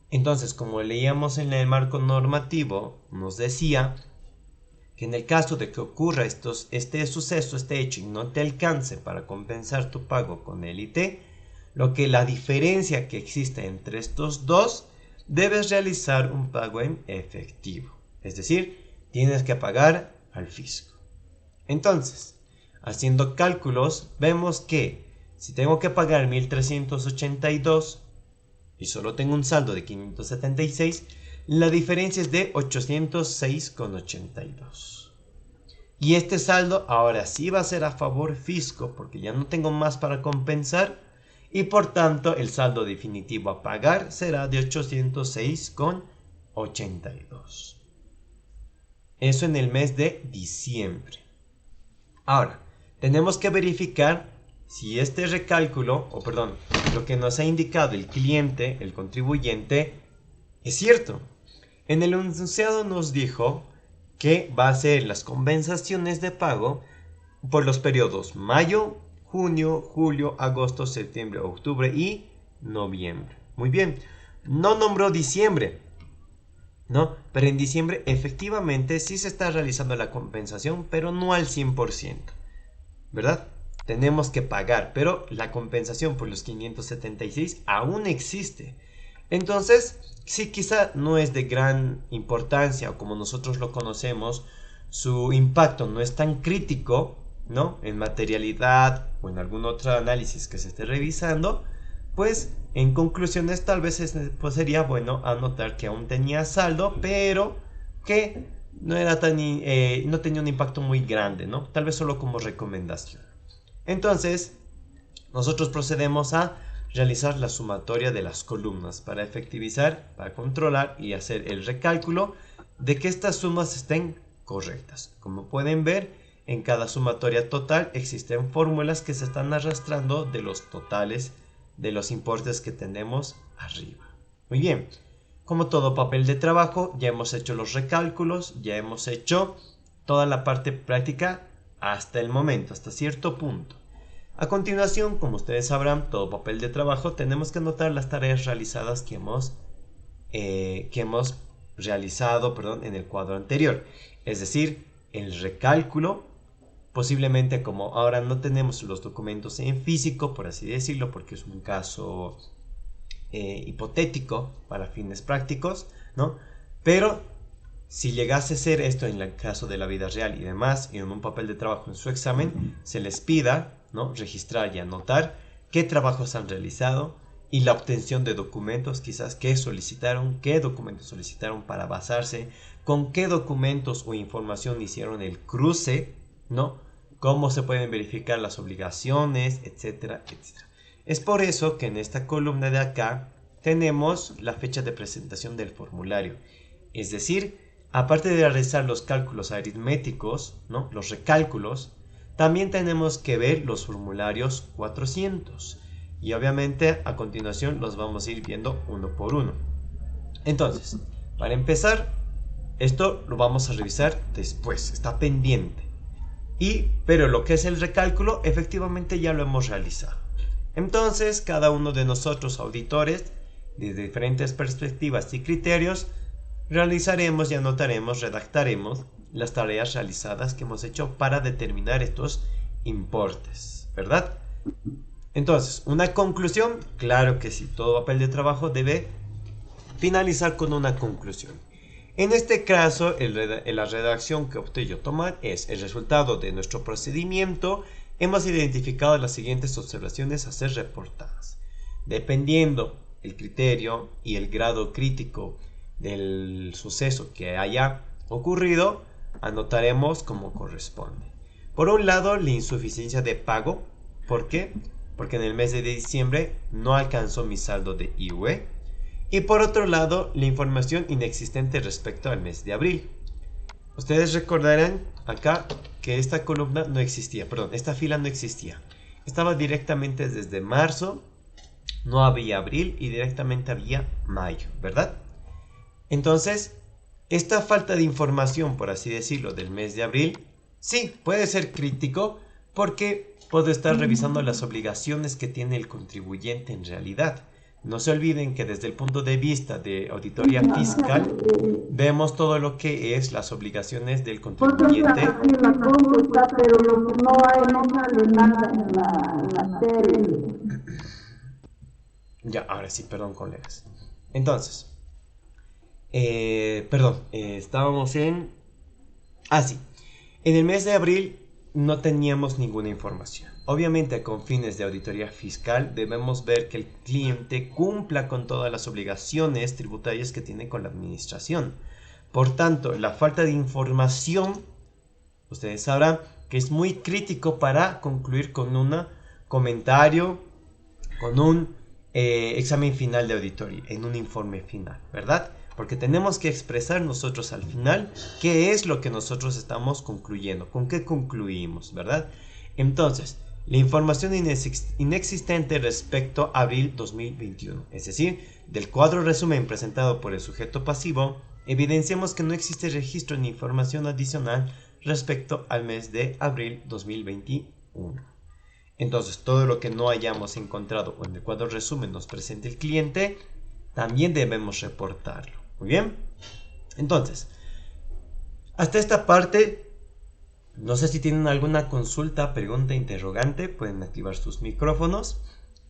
Entonces, como leíamos en el marco normativo, nos decía que en el caso de que ocurra este suceso, este hecho, y no te alcance para compensar tu pago con el IT, la diferencia que existe entre estos dos, debes realizar un pago en efectivo. Es decir, tienes que pagar al fisco. Entonces, haciendo cálculos, vemos que si tengo que pagar 1.382 y solo tengo un saldo de 576, la diferencia es de 806,82. Y este saldo ahora sí va a ser a favor fisco porque ya no tengo más para compensar y por tanto el saldo definitivo a pagar será de 806,82. Eso en el mes de diciembre. Ahora, tenemos que verificar si este recálculo, lo que nos ha indicado el cliente, el contribuyente, es cierto. En el enunciado nos dijo que va a ser las compensaciones de pago por los periodos mayo, junio, julio, agosto, septiembre, octubre y noviembre. Muy bien, no nombró diciembre, ¿no? Pero en diciembre efectivamente sí se está realizando la compensación, pero no al 100%, ¿verdad? Tenemos que pagar, pero la compensación por los 576 aún existe. Entonces, sí, quizá no es de gran importancia o como nosotros lo conocemos, su impacto no es tan crítico, ¿no? En materialidad o en algún otro análisis que se esté revisando, pues en conclusiones tal vez sería bueno anotar que aún tenía saldo, pero que no tenía un impacto muy grande, ¿no? Tal vez solo como recomendación. Entonces, nosotros procedemos a realizar la sumatoria de las columnas para efectivizar, para controlar y hacer el recálculo de que estas sumas estén correctas. Como pueden ver, en cada sumatoria total existen fórmulas que se están arrastrando de los totales de los importes que tenemos arriba. Muy bien, como todo papel de trabajo, ya hemos hecho los recálculos, ya hemos hecho toda la parte práctica hasta el momento, hasta cierto punto. A continuación, como ustedes sabrán, todo papel de trabajo, tenemos que anotar las tareas realizadas que hemos realizado, en el cuadro anterior. Es decir, el recálculo, posiblemente como ahora no tenemos los documentos en físico, por así decirlo, porque es un caso hipotético para fines prácticos, ¿no? Pero si llegase a ser esto en el caso de la vida real y demás, y en un papel de trabajo en su examen, se les pida, ¿no?, registrar y anotar qué trabajos han realizado y la obtención de documentos, quizás qué solicitaron, qué documentos solicitaron para basarse, con qué documentos o información hicieron el cruce, ¿no? Cómo se pueden verificar las obligaciones, etcétera, etcétera. Es por eso que en esta columna de acá tenemos la fecha de presentación del formulario. Es decir, aparte de realizar los cálculos aritméticos, ¿no?, los recálculos, también tenemos que ver los formularios 400. Y obviamente a continuación los vamos a ir viendo uno por uno. Entonces, para empezar, esto lo vamos a revisar después, está pendiente. Pero lo que es el recálculo, efectivamente ya lo hemos realizado. Entonces, cada uno de nosotros, auditores, desde diferentes perspectivas y criterios, realizaremos y anotaremos, redactaremos las tareas realizadas que hemos hecho para determinar estos importes, ¿verdad? Entonces, ¿una conclusión? Claro que sí, todo papel de trabajo debe finalizar con una conclusión. En este caso, la redacción que opté yo tomar es el resultado de nuestro procedimiento. Hemos identificado las siguientes observaciones a ser reportadas. Dependiendo el criterio y el grado crítico del suceso que haya ocurrido, anotaremos como corresponde. Por un lado, la insuficiencia de pago. ¿Por qué? Porque en el mes de diciembre no alcanzó mi saldo de IUE. Y por otro lado, la información inexistente respecto al mes de abril. Ustedes recordarán acá que esta columna no existía, esta fila no existía. Estaba directamente desde marzo, no había abril y directamente había mayo, ¿verdad? Entonces, esta falta de información, por así decirlo, del mes de abril, sí, puede ser crítico porque puedo estar revisando las obligaciones que tiene el contribuyente en realidad. No se olviden que desde el punto de vista de auditoría fiscal, vemos todo lo que es las obligaciones del contribuyente. Pero no sale nada en la tele. Ya, ahora sí, perdón, colegas. Entonces, estábamos en... sí. En el mes de abril no teníamos ninguna información. Obviamente, con fines de auditoría fiscal, debemos ver que el cliente cumpla con todas las obligaciones tributarias que tiene con la administración. Por tanto, la falta de información, ustedes sabrán que es muy crítico para concluir con un comentario, con un examen final de auditoría, en un informe final, ¿verdad? Porque tenemos que expresar nosotros al final qué es lo que nosotros estamos concluyendo, con qué concluimos, ¿verdad? Entonces, la información inexistente respecto a abril 2021, es decir, del cuadro resumen presentado por el sujeto pasivo, evidenciamos que no existe registro ni información adicional respecto al mes de abril 2021. Entonces, todo lo que no hayamos encontrado o en el cuadro resumen nos presente el cliente, también debemos reportarlo. Muy bien. Entonces, hasta esta parte, no sé si tienen alguna consulta, pregunta, interrogante, pueden activar sus micrófonos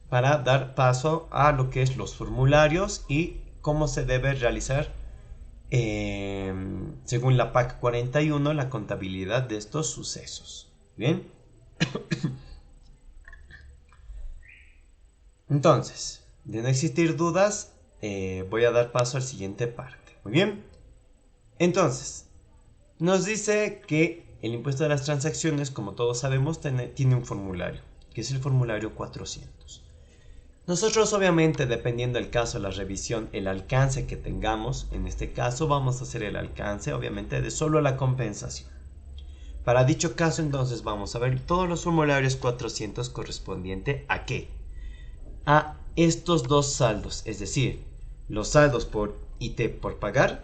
para dar paso a lo que es los formularios y cómo se debe realizar, según la PAC 41, la contabilidad de estos sucesos. Bien. Entonces, de no existir dudas, voy a dar paso al siguiente parte. Muy bien. Entonces, nos dice que el impuesto de las transacciones, como todos sabemos, tiene un formulario, que es el formulario 400. Nosotros, obviamente, dependiendo del caso, la revisión, el alcance que tengamos, en este caso vamos a hacer el alcance, obviamente, de solo la compensación. Para dicho caso, entonces, vamos a ver todos los formularios 400 correspondiente ¿a qué? A estos dos saldos, es decir, los saldos por IT por pagar,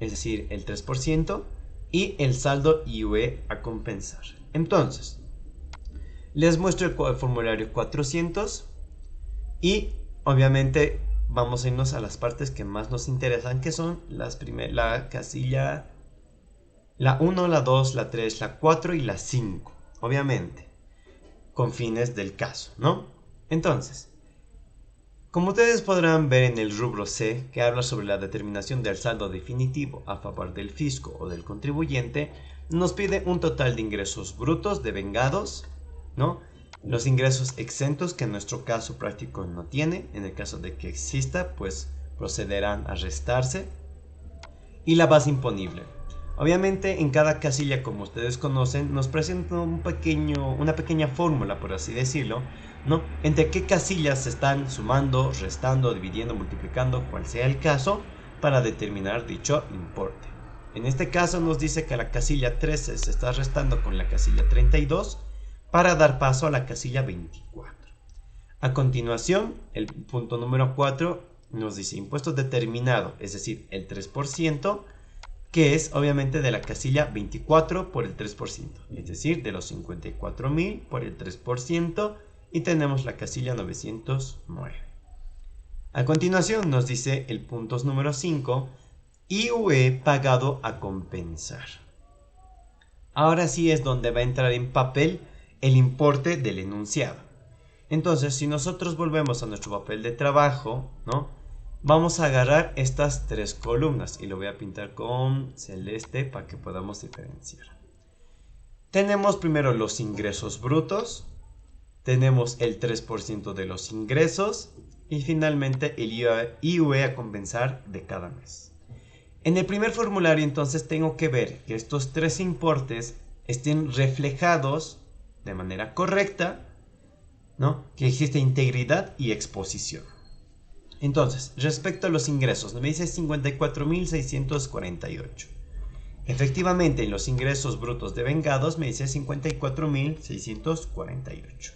es decir, el 3%, y el saldo IUE a compensar. Entonces, les muestro el formulario 400 y obviamente vamos a irnos a las partes que más nos interesan, que son la casilla, la 1, la 2, la 3, la 4 y la 5, obviamente, con fines del caso, ¿no? Entonces, como ustedes podrán ver en el rubro C, que habla sobre la determinación del saldo definitivo a favor del fisco o del contribuyente, nos pide un total de ingresos brutos devengados, ¿no? Los ingresos exentos, que en nuestro caso práctico no tiene, en el caso de que exista, pues procederán a restarse, y la base imponible. Obviamente en cada casilla, como ustedes conocen, nos presenta una pequeña fórmula, por así decirlo, ¿no? Entre qué casillas se están sumando, restando, dividiendo, multiplicando, cual sea el caso, para determinar dicho importe. En este caso nos dice que la casilla 13 se está restando con la casilla 32 para dar paso a la casilla 24. A continuación, el punto número 4 nos dice impuesto determinado, es decir, el 3%, que es obviamente de la casilla 24 por el 3%, es decir, de los 54.000 por el 3%, y tenemos la casilla 909. A continuación nos dice el punto número 5, IUE pagado a compensar. Ahora sí es donde va a entrar en papel el importe del enunciado. Entonces, si nosotros volvemos a nuestro papel de trabajo, ¿no? Vamos a agarrar estas tres columnas y lo voy a pintar con celeste para que podamos diferenciar. Tenemos primero los ingresos brutos, tenemos el 3% de los ingresos y finalmente el IUE a compensar de cada mes. En el primer formulario entonces tengo que ver que estos tres importes estén reflejados de manera correcta, ¿no? Que existe integridad y exposición. Entonces, respecto a los ingresos, me dice 54.648. Efectivamente, en los ingresos brutos devengados me dice 54.648.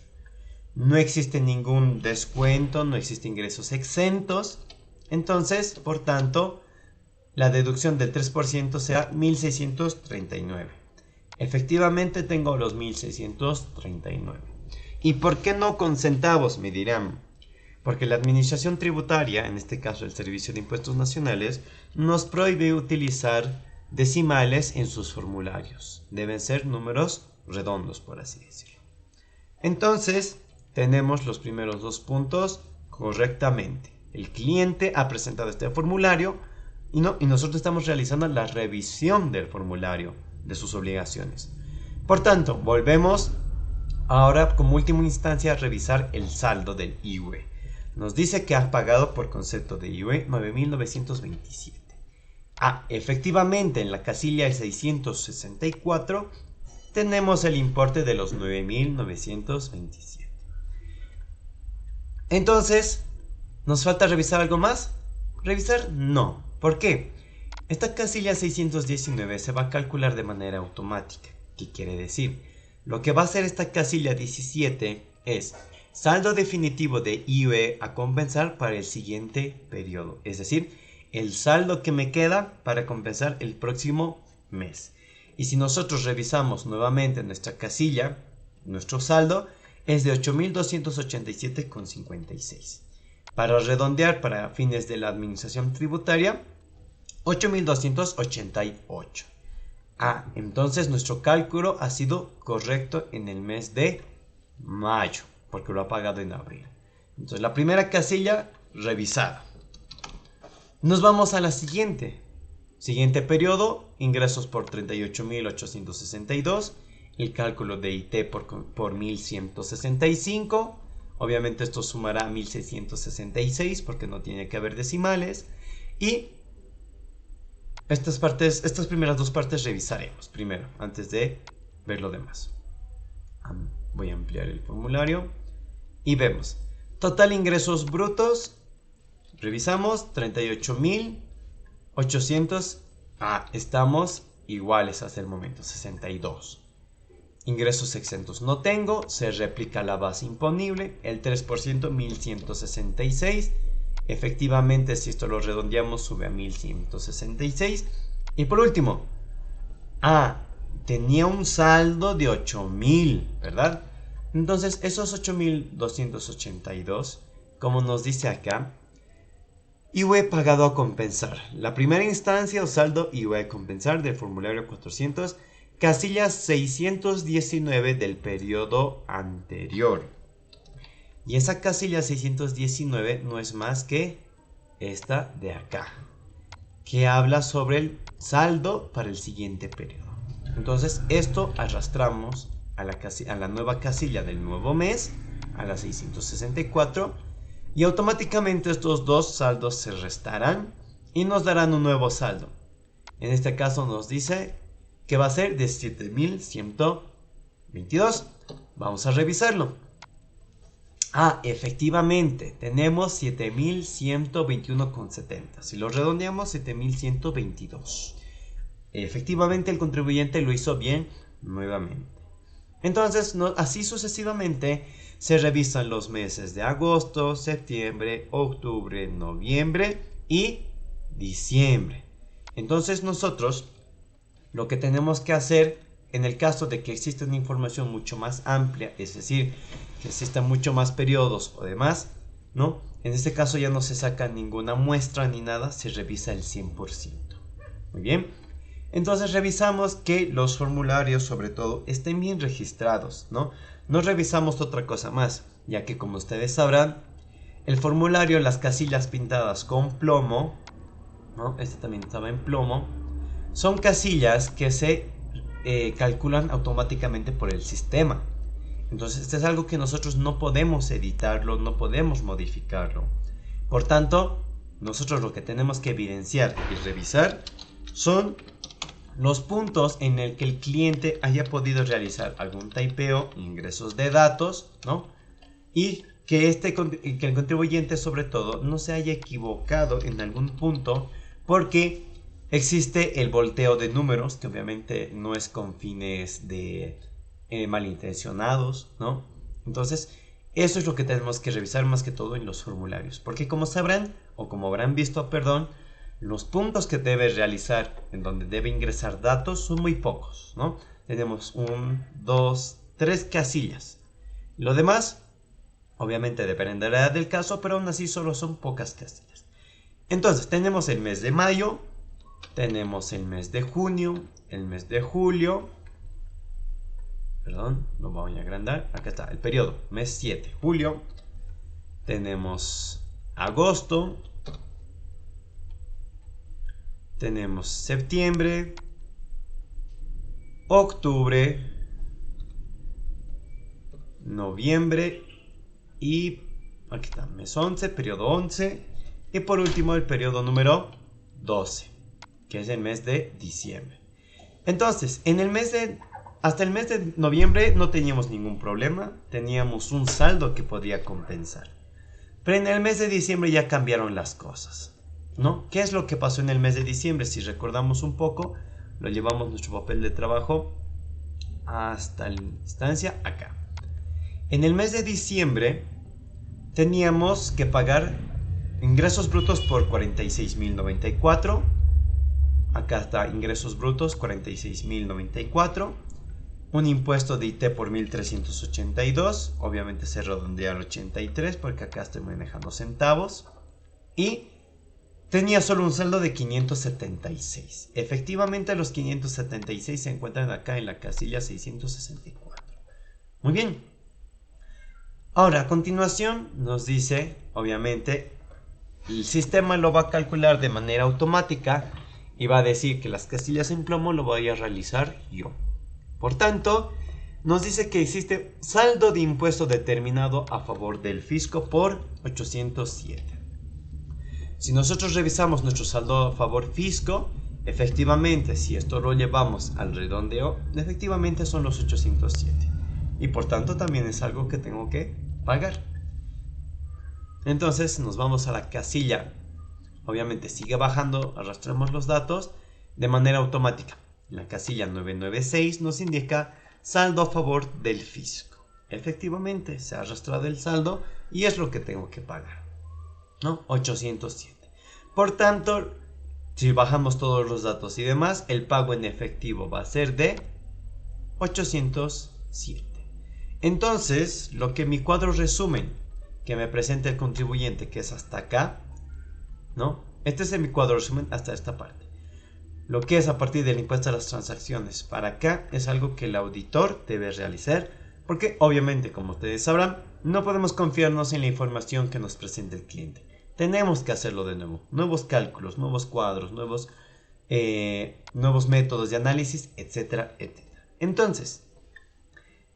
No existe ningún descuento, no existen ingresos exentos. Entonces, por tanto, la deducción del 3% será 1.639. Efectivamente, tengo los 1.639. ¿Y por qué no con centavos? Me dirán. Porque la administración tributaria, en este caso el Servicio de Impuestos Nacionales, nos prohíbe utilizar decimales en sus formularios. Deben ser números redondos, por así decirlo. Entonces, tenemos los primeros dos puntos correctamente. El cliente ha presentado este formulario y nosotros estamos realizando la revisión del formulario, de sus obligaciones. Por tanto, volvemos ahora como última instancia a revisar el saldo del IUE. Nos dice que ha pagado por concepto de IUE 9.927. Efectivamente en la casilla 664 tenemos el importe de los 9.927. Entonces, ¿nos falta revisar algo más? ¿Revisar? No. ¿Por qué? Esta casilla 619 se va a calcular de manera automática. ¿Qué quiere decir? Lo que va a hacer esta casilla 17 es saldo definitivo de IUE a compensar para el siguiente periodo. Es decir, el saldo que me queda para compensar el próximo mes. Y si nosotros revisamos nuevamente nuestra casilla, nuestro saldo es de 8.287,56. Para redondear para fines de la administración tributaria, 8.288. Entonces nuestro cálculo ha sido correcto en el mes de mayo, porque lo ha pagado en abril. Entonces la primera casilla revisada. Nos vamos a la siguiente. Siguiente periodo, ingresos por 38.862. El cálculo de IT por 1.165. Obviamente esto sumará 1.666 porque no tiene que haber decimales. Y estas primeras dos partes revisaremos primero, antes de ver lo demás. Voy a ampliar el formulario y vemos total ingresos brutos. Revisamos 38.800. Estamos iguales hasta el momento, 62. Ingresos exentos no tengo, se replica la base imponible, el 3% 1.166, Efectivamente, si esto lo redondeamos, sube a 1166. Y por último, tenía un saldo de 8000, ¿verdad? Entonces, esos 8282, como nos dice acá, IVA pagado a compensar. La primera instancia o saldo IVA a compensar del formulario 400, casilla 619 del periodo anterior. Y esa casilla 619 no es más que esta de acá, que habla sobre el saldo para el siguiente periodo. Entonces, esto arrastramos a la nueva casilla del nuevo mes, a la 664, y automáticamente estos dos saldos se restarán y nos darán un nuevo saldo. En este caso nos dice que va a ser de 7122. Vamos a revisarlo. Efectivamente, tenemos 7121,70. Si lo redondeamos, 7122. Efectivamente, el contribuyente lo hizo bien nuevamente. Entonces, así sucesivamente, se revisan los meses de agosto, septiembre, octubre, noviembre y diciembre. Entonces, nosotros lo que tenemos que hacer, en el caso de que exista una información mucho más amplia, es decir, que existan mucho más periodos o demás, ¿no? En este caso ya no se saca ninguna muestra ni nada, se revisa el 100%. Muy bien. Entonces revisamos que los formularios, sobre todo, estén bien registrados, ¿no? No revisamos otra cosa más, ya que, como ustedes sabrán, el formulario, las casillas pintadas con plomo, ¿no? Este también estaba en plomo, son casillas que se calculan automáticamente por el sistema. Entonces, esto es algo que nosotros no podemos editarlo, no podemos modificarlo. Por tanto, nosotros lo que tenemos que evidenciar y revisar son los puntos en el que el cliente haya podido realizar algún typeo, ingresos de datos, ¿no? Y que el contribuyente, sobre todo, no se haya equivocado en algún punto, porque existe el volteo de números, que obviamente no es con fines de malintencionados, ¿no? Entonces, eso es lo que tenemos que revisar más que todo en los formularios, porque como sabrán, o como habrán visto, perdón, los puntos que debe realizar en donde debe ingresar datos son muy pocos, ¿no? Tenemos 1, 2, 3 casillas. Lo demás, obviamente dependerá del caso, pero aún así solo son pocas casillas. Entonces, tenemos el mes de mayo, tenemos el mes de junio, el mes de julio. Perdón, lo voy a agrandar. Acá está, el periodo, mes 7, julio. Tenemos agosto. Tenemos septiembre, octubre, noviembre y aquí está, mes 11, periodo 11. Y por último el periodo número 12, que es el mes de diciembre. Entonces, hasta el mes de noviembre no teníamos ningún problema, teníamos un saldo que podía compensar. Pero en el mes de diciembre ya cambiaron las cosas, ¿no? ¿Qué es lo que pasó en el mes de diciembre? Si recordamos un poco, lo llevamos nuestro papel de trabajo hasta la instancia acá. En el mes de diciembre teníamos que pagar ingresos brutos por 46.094. Acá está ingresos brutos 46.094. Un impuesto de IT por 1.382. Obviamente se redondea al 83 porque acá estoy manejando centavos. Y tenía solo un saldo de 576. Efectivamente, los 576 se encuentran acá en la casilla 664. Muy bien. Ahora, a continuación nos dice, obviamente, el sistema lo va a calcular de manera automática y va a decir que las casillas en plomo lo voy a realizar yo. Por tanto, nos dice que existe saldo de impuesto determinado a favor del fisco por 807. Si nosotros revisamos nuestro saldo a favor fisco, efectivamente, si esto lo llevamos al redondeo, efectivamente son los 807. Y por tanto también es algo que tengo que pagar. Entonces nos vamos a la casilla. Obviamente sigue bajando, arrastramos los datos de manera automática. La casilla 996 nos indica saldo a favor del fisco. Efectivamente se ha arrastrado el saldo y es lo que tengo que pagar. ¿no? 807. Por tanto, si bajamos todos los datos y demás, el pago en efectivo va a ser de 807. Entonces, lo que mi cuadro resumen que me presenta el contribuyente, que es hasta acá, ¿no? Este es mi cuadro resumen hasta esta parte. Lo que es a partir del impuesto a las transacciones para acá es algo que el auditor debe realizar, porque obviamente, como ustedes sabrán, no podemos confiarnos en la información que nos presenta el cliente. Tenemos que hacerlo de nuevo, nuevos cálculos, nuevos cuadros, nuevos métodos de análisis, etcétera, etcétera. Entonces,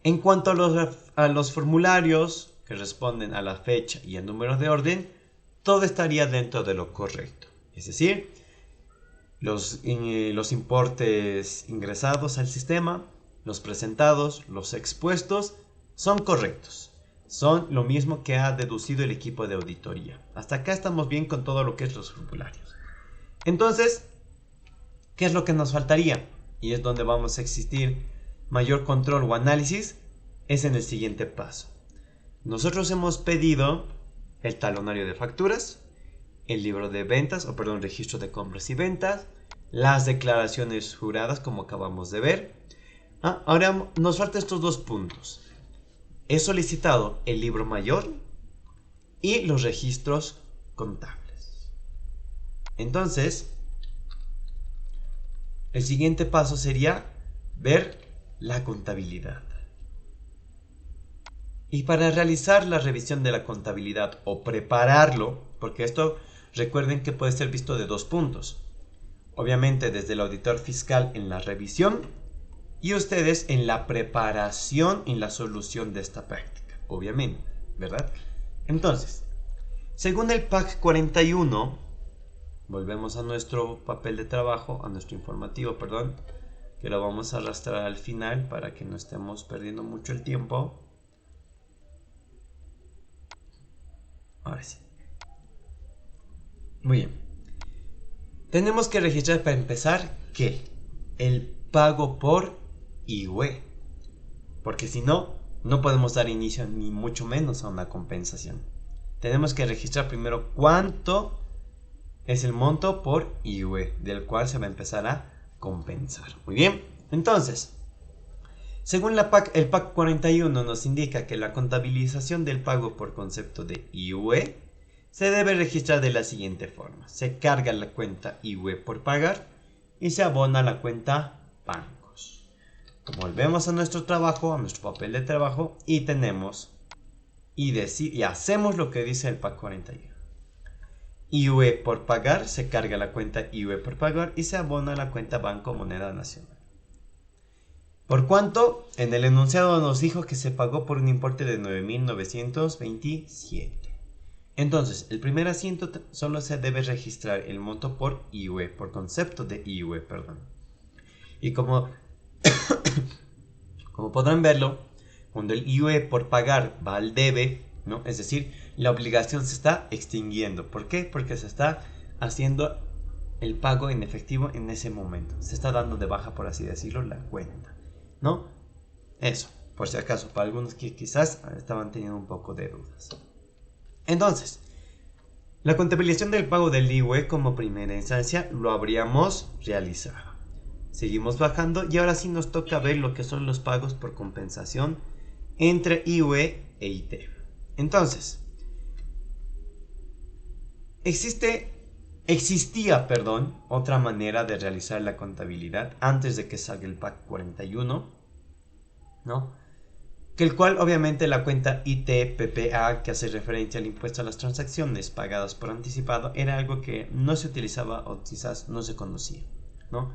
en cuanto a los formularios que responden a la fecha y el número de orden, todo estaría dentro de lo correcto. Es decir, los importes ingresados al sistema, los presentados, los expuestos, son correctos. Son lo mismo que ha deducido el equipo de auditoría. Hasta acá estamos bien con todo lo que es los formularios. Entonces, ¿qué es lo que nos faltaría? Y es donde vamos a existir mayor control o análisis, es en el siguiente paso. Nosotros hemos pedido el talonario de facturas, el libro de ventas, registro de compras y ventas, las declaraciones juradas, como acabamos de ver. Ahora nos faltan estos dos puntos. He solicitado el libro mayor y los registros contables. Entonces, el siguiente paso sería ver la contabilidad. Y para realizar la revisión de la contabilidad o prepararlo, porque esto recuerden que puede ser visto de dos puntos. Obviamente desde el auditor fiscal en la revisión y ustedes en la preparación y la solución de esta práctica, obviamente, ¿verdad? Entonces, según el PAC 41, volvemos a nuestro papel de trabajo, a nuestro informativo, que lo vamos a arrastrar al final para que no estemos perdiendo mucho el tiempo. Ahora sí. Muy bien. Tenemos que registrar para empezar que el pago por IUE, porque si no, no podemos dar inicio ni mucho menos a una compensación. Tenemos que registrar primero cuánto es el monto por IUE, del cual se va a empezar a compensar. Muy bien, entonces, según el PAC 41 nos indica que la contabilización del pago por concepto de IUE se debe registrar de la siguiente forma. Se carga la cuenta IUE por pagar y se abona la cuenta bancos. Volvemos a nuestro trabajo, a nuestro papel de trabajo y tenemos y hacemos lo que dice el PAC 41. IUE por pagar, se carga la cuenta IUE por pagar y se abona la cuenta Banco Moneda Nacional. Por cuanto, en el enunciado nos dijo que se pagó por un importe de 9.927. Entonces, el primer asiento solo se debe registrar el monto por IUE, por concepto de IUE, Y como podrán verlo, cuando el IUE por pagar va al debe, ¿no? Es decir, la obligación se está extinguiendo. ¿Por qué? Porque se está haciendo el pago en efectivo en ese momento. Se está dando de baja, por así decirlo, la cuenta, ¿no? Eso, por si acaso, para algunos que quizás estaban teniendo un poco de dudas. Entonces, la contabilización del pago del IUE como primera instancia lo habríamos realizado. Seguimos bajando y ahora sí nos toca ver lo que son los pagos por compensación entre IUE e IT. Entonces, existía otra manera de realizar la contabilidad antes de que salga el PAC 41, ¿no? Que el cual obviamente la cuenta ITPPA, que hace referencia al impuesto a las transacciones pagadas por anticipado, era algo que no se utilizaba o quizás no se conocía, ¿no?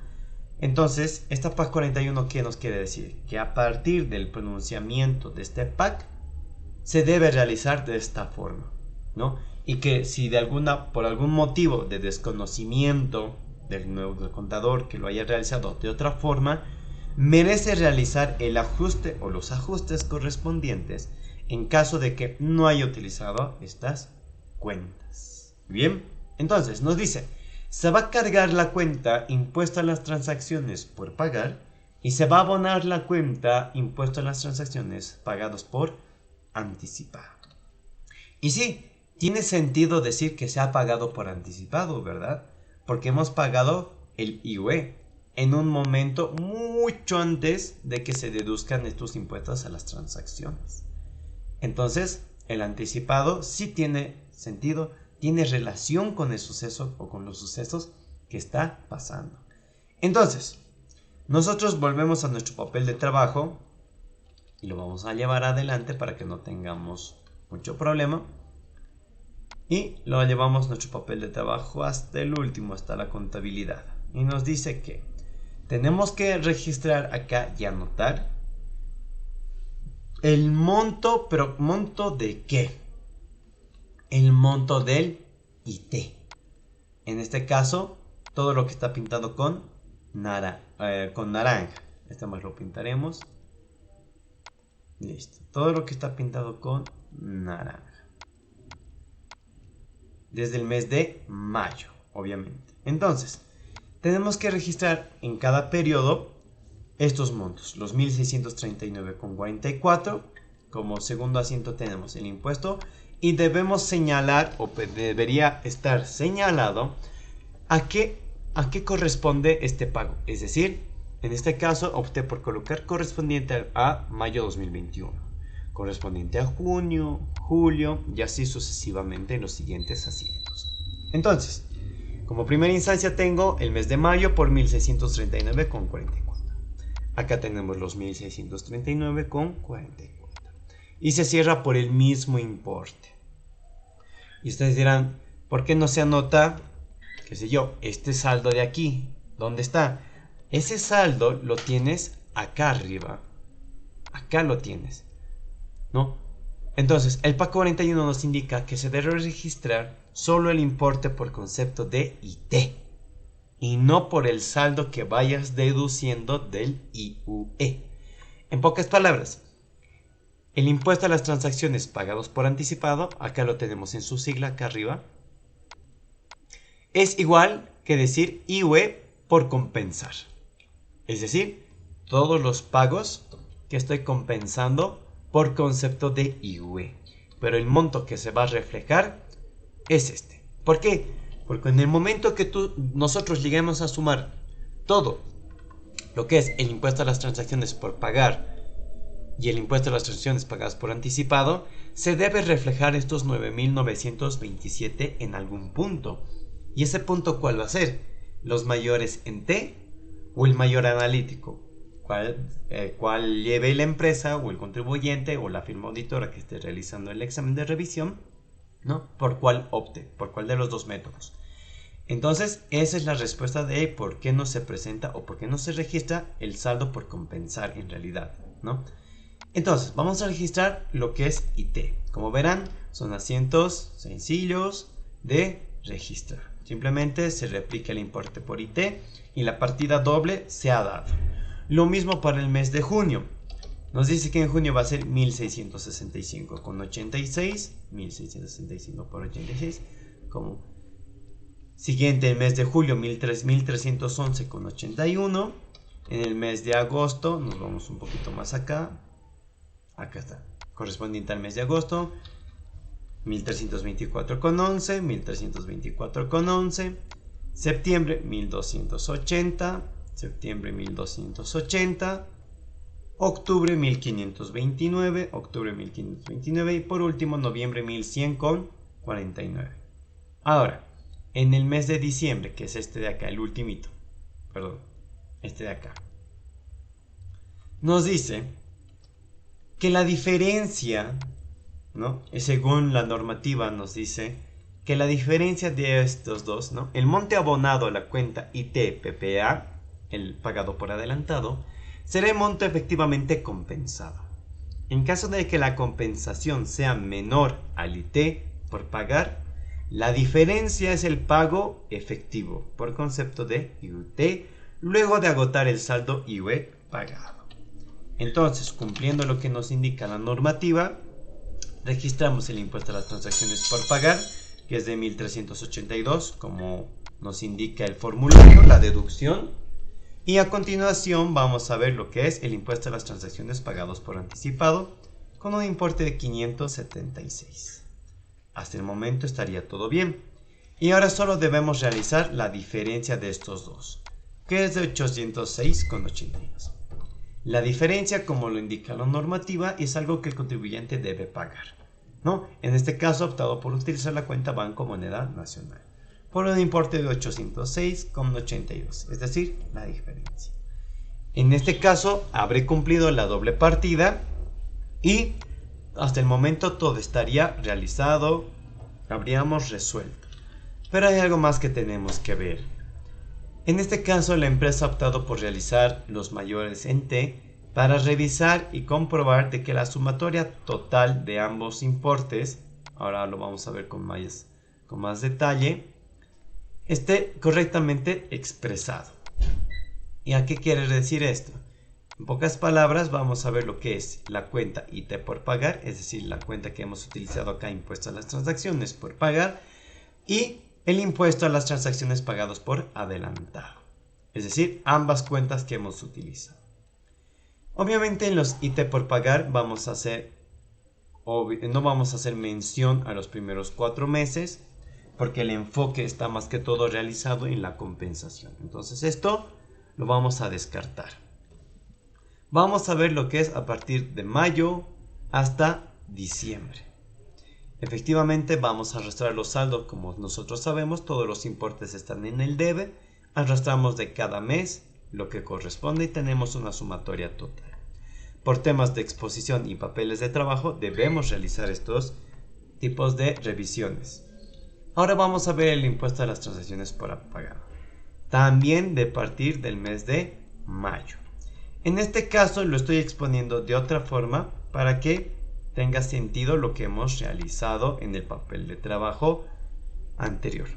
Entonces, esta PAC 41, ¿qué nos quiere decir? Que a partir del pronunciamiento de este PAC se debe realizar de esta forma, ¿no? Y que si por algún motivo de desconocimiento del nuevo contador que lo haya realizado de otra forma, merece realizar el ajuste o los ajustes correspondientes en caso de que no haya utilizado estas cuentas. Bien, entonces nos dice, se va a cargar la cuenta impuesto a las transacciones por pagar y se va a abonar la cuenta impuesto a las transacciones pagados por anticipado. Y sí, tiene sentido decir que se ha pagado por anticipado, ¿verdad? Porque hemos pagado el IVA en un momento mucho antes de que se deduzcan estos impuestos a las transacciones. Entonces, el anticipado sí tiene sentido, tiene relación con el suceso o con los sucesos que está pasando. Entonces, nosotros volvemos a nuestro papel de trabajo y lo vamos a llevar adelante para que no tengamos mucho problema. Y lo llevamos nuestro papel de trabajo hasta el último, hasta la contabilidad. Y nos dice que tenemos que registrar acá y anotar el monto, pero ¿monto de qué? El monto del IT. En este caso, todo lo que está pintado con naranja. Este más lo pintaremos. Listo. Todo lo que está pintado con naranja. Desde el mes de mayo, obviamente. Entonces, tenemos que registrar en cada periodo estos montos. Los 1.639,44. Como segundo asiento tenemos el impuesto. Y debemos señalar, o debería estar señalado, a qué corresponde este pago. Es decir, en este caso opté por colocar correspondiente a mayo 2021. Correspondiente a junio, julio y así sucesivamente en los siguientes asientos. Entonces, como primera instancia tengo el mes de mayo por 1.639,44. Acá tenemos los 1.639,44. Y se cierra por el mismo importe. Y ustedes dirán, ¿por qué no se anota, qué sé yo, este saldo de aquí? ¿Dónde está? Ese saldo lo tienes acá arriba. Acá lo tienes, ¿no? Entonces, el PAC 41 nos indica que se debe registrar solo el importe por concepto de IT y no por el saldo que vayas deduciendo del IUE. En pocas palabras, el impuesto a las transacciones pagados por anticipado, acá lo tenemos en su sigla acá arriba, es igual que decir IUE por compensar. Es decir, todos los pagos que estoy compensando por concepto de IUE. Pero el monto que se va a reflejar es este. ¿Por qué? Porque en el momento que nosotros lleguemos a sumar todo lo que es el impuesto a las transacciones por pagar y el impuesto a las transacciones pagadas por anticipado, se debe reflejar estos 9.927 en algún punto. ¿Y ese punto cuál va a ser? ¿Los mayores en T o el mayor analítico? ¿Cuál lleve la empresa o el contribuyente o la firma auditora que esté realizando el examen de revisión, ¿no? ¿Por cuál opte? ¿Por cuál de los dos métodos? Entonces, esa es la respuesta de por qué no se presenta o por qué no se registra el saldo por compensar en realidad, ¿no? Entonces, vamos a registrar lo que es IT. Como verán, son asientos sencillos de registrar. Simplemente se replica el importe por IT y la partida doble se ha dado. Lo mismo para el mes de junio. Nos dice que en junio va a ser 1.665,86. 1.665 por 86. Como siguiente, el mes de julio, 1.311,81. En el mes de agosto, nos vamos un poquito más acá. Acá está, correspondiente al mes de agosto, 1.324,11, 1.324,11, septiembre 1.280, septiembre 1.280, octubre 1.529, octubre 1.529 y por último noviembre 1.100,49. Ahora, en el mes de diciembre, que es este de acá, el ultimito, perdón, este de acá, nos dice que la diferencia, ¿no? Según la normativa nos dice que la diferencia de estos dos, ¿no? El monte abonado a la cuenta IT-PPA, el pagado por adelantado, será el monto efectivamente compensado. En caso de que la compensación sea menor al IT por pagar, la diferencia es el pago efectivo por concepto de IUT luego de agotar el saldo IUE pagado. Entonces, cumpliendo lo que nos indica la normativa, registramos el impuesto a las transacciones por pagar, que es de 1.382, como nos indica el formulario, la deducción. Y a continuación vamos a ver lo que es el impuesto a las transacciones pagados por anticipado, con un importe de 576. Hasta el momento estaría todo bien. Y ahora solo debemos realizar la diferencia de estos dos, que es de 806,82. La diferencia, como lo indica la normativa, es algo que el contribuyente debe pagar, ¿no? En este caso, ha optado por utilizar la cuenta Banco Moneda Nacional por un importe de 806,82, es decir, la diferencia. En este caso, habré cumplido la doble partida y hasta el momento todo estaría realizado, habríamos resuelto. Pero hay algo más que tenemos que ver. En este caso, la empresa ha optado por realizar los mayores en T para revisar y comprobar de que la sumatoria total de ambos importes, ahora lo vamos a ver con más detalle, esté correctamente expresado. ¿Y a qué quiere decir esto? En pocas palabras, vamos a ver lo que es la cuenta IT por pagar, es decir, la cuenta que hemos utilizado acá, impuesto a las transacciones por pagar, y el impuesto a las transacciones pagadas por adelantado, es decir, ambas cuentas que hemos utilizado. Obviamente en los IT por pagar no vamos a hacer mención a los primeros 4 meses, porque el enfoque está más que todo realizado en la compensación. Entonces esto lo vamos a descartar. Vamos a ver lo que es a partir de mayo hasta diciembre. Efectivamente vamos a arrastrar los saldos. Como nosotros sabemos, todos los importes están en el debe. Arrastramos de cada mes lo que corresponde y tenemos una sumatoria total. Por temas de exposición y papeles de trabajo debemos realizar estos tipos de revisiones. Ahora vamos a ver el impuesto a las transacciones por pagar, también de partir del mes de mayo. En este caso lo estoy exponiendo de otra forma para que tenga sentido lo que hemos realizado en el papel de trabajo anterior.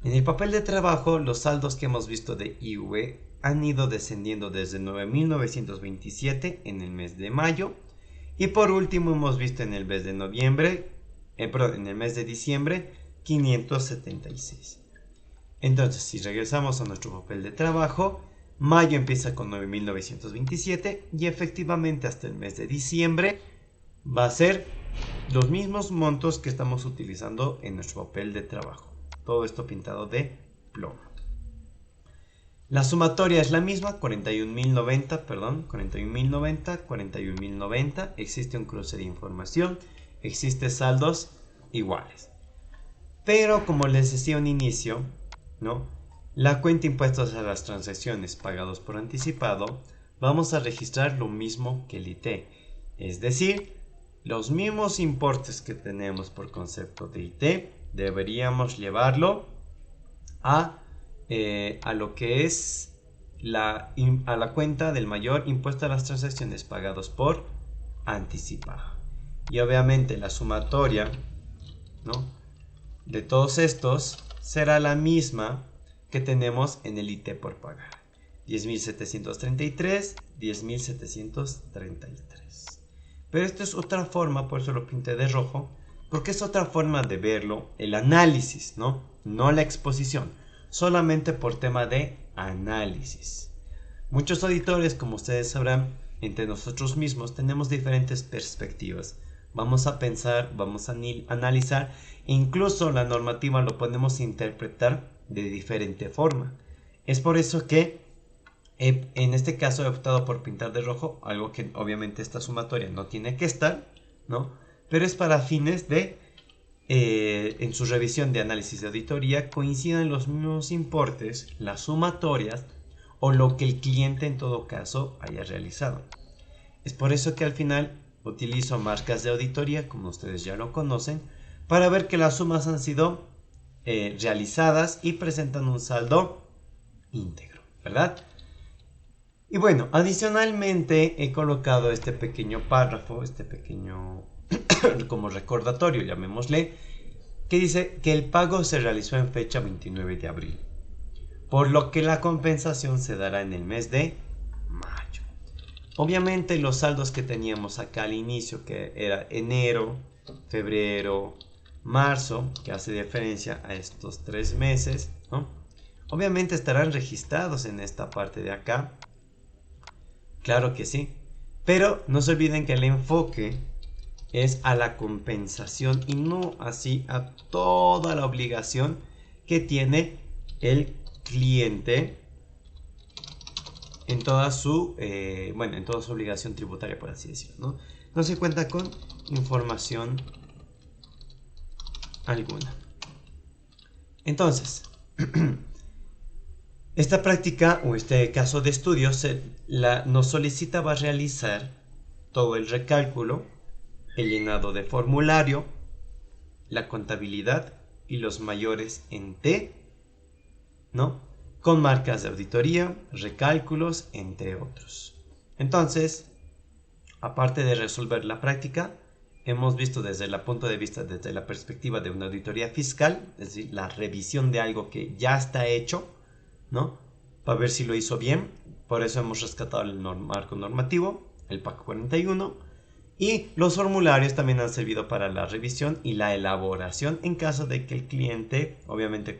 En el papel de trabajo, los saldos que hemos visto de IVE han ido descendiendo desde 9.927 en el mes de mayo, y por último hemos visto en el mes de en el mes de diciembre 576. Entonces, si regresamos a nuestro papel de trabajo, mayo empieza con 9.927 y efectivamente hasta el mes de diciembre va a ser los mismos montos que estamos utilizando en nuestro papel de trabajo. Todo esto pintado de plomo. La sumatoria es la misma, 41.090, 41.090. Existe un cruce de información, existe saldos iguales. Pero como les decía un inicio, ¿no? La cuenta impuestos a las transacciones pagados por anticipado, vamos a registrar lo mismo que el IT. Es decir, los mismos importes que tenemos por concepto de IT, deberíamos llevarlo a lo que es a la cuenta del mayor impuesto a las transacciones pagados por anticipado. Y obviamente la sumatoria, ¿no?, de todos estos será la misma que tenemos en el IT por pagar. 10.733, 10.733. Pero esto es otra forma, por eso lo pinté de rojo, porque es otra forma de verlo, el análisis, ¿no? No la exposición, solamente por tema de análisis. Muchos auditores, como ustedes sabrán, entre nosotros mismos tenemos diferentes perspectivas. Vamos a pensar, vamos a analizar, e incluso la normativa lo podemos interpretar de diferente forma. Es por eso que en este caso he optado por pintar de rojo, algo que obviamente esta sumatoria no tiene que estar, ¿no? Pero es para fines de, en su revisión de análisis de auditoría, coincidan los mismos importes, las sumatorias o lo que el cliente en todo caso haya realizado. Es por eso que al final utilizo marcas de auditoría, como ustedes ya lo conocen, para ver que las sumas han sido realizadas y presentan un saldo íntegro, ¿verdad? Y bueno, adicionalmente he colocado este pequeño párrafo, este pequeño como recordatorio, llamémosle, que dice que el pago se realizó en fecha 29 de abril, por lo que la compensación se dará en el mes de mayo. Obviamente los saldos que teníamos acá al inicio, que era enero, febrero, marzo, que hace referencia a estos 3 meses, ¿no?, obviamente estarán registrados en esta parte de acá. Claro que sí, pero no se olviden que el enfoque es a la compensación y no así a toda la obligación que tiene el cliente en toda su, en toda su obligación tributaria, por así decirlo, ¿no? No se cuenta con información alguna. Entonces, esta práctica o este caso de estudio nos solicita va a realizar todo el recálculo, el llenado de formulario, la contabilidad y los mayores en T, ¿no? Con marcas de auditoría, recálculos, entre otros. Entonces, aparte de resolver la práctica, hemos visto desde el punto de vista, desde la perspectiva de una auditoría fiscal, es decir, la revisión de algo que ya está hecho, ¿no? Para ver si lo hizo bien. Por eso hemos rescatado el marco normativo, el PAC 41, y los formularios también han servido para la revisión y la elaboración en caso de que el cliente, obviamente,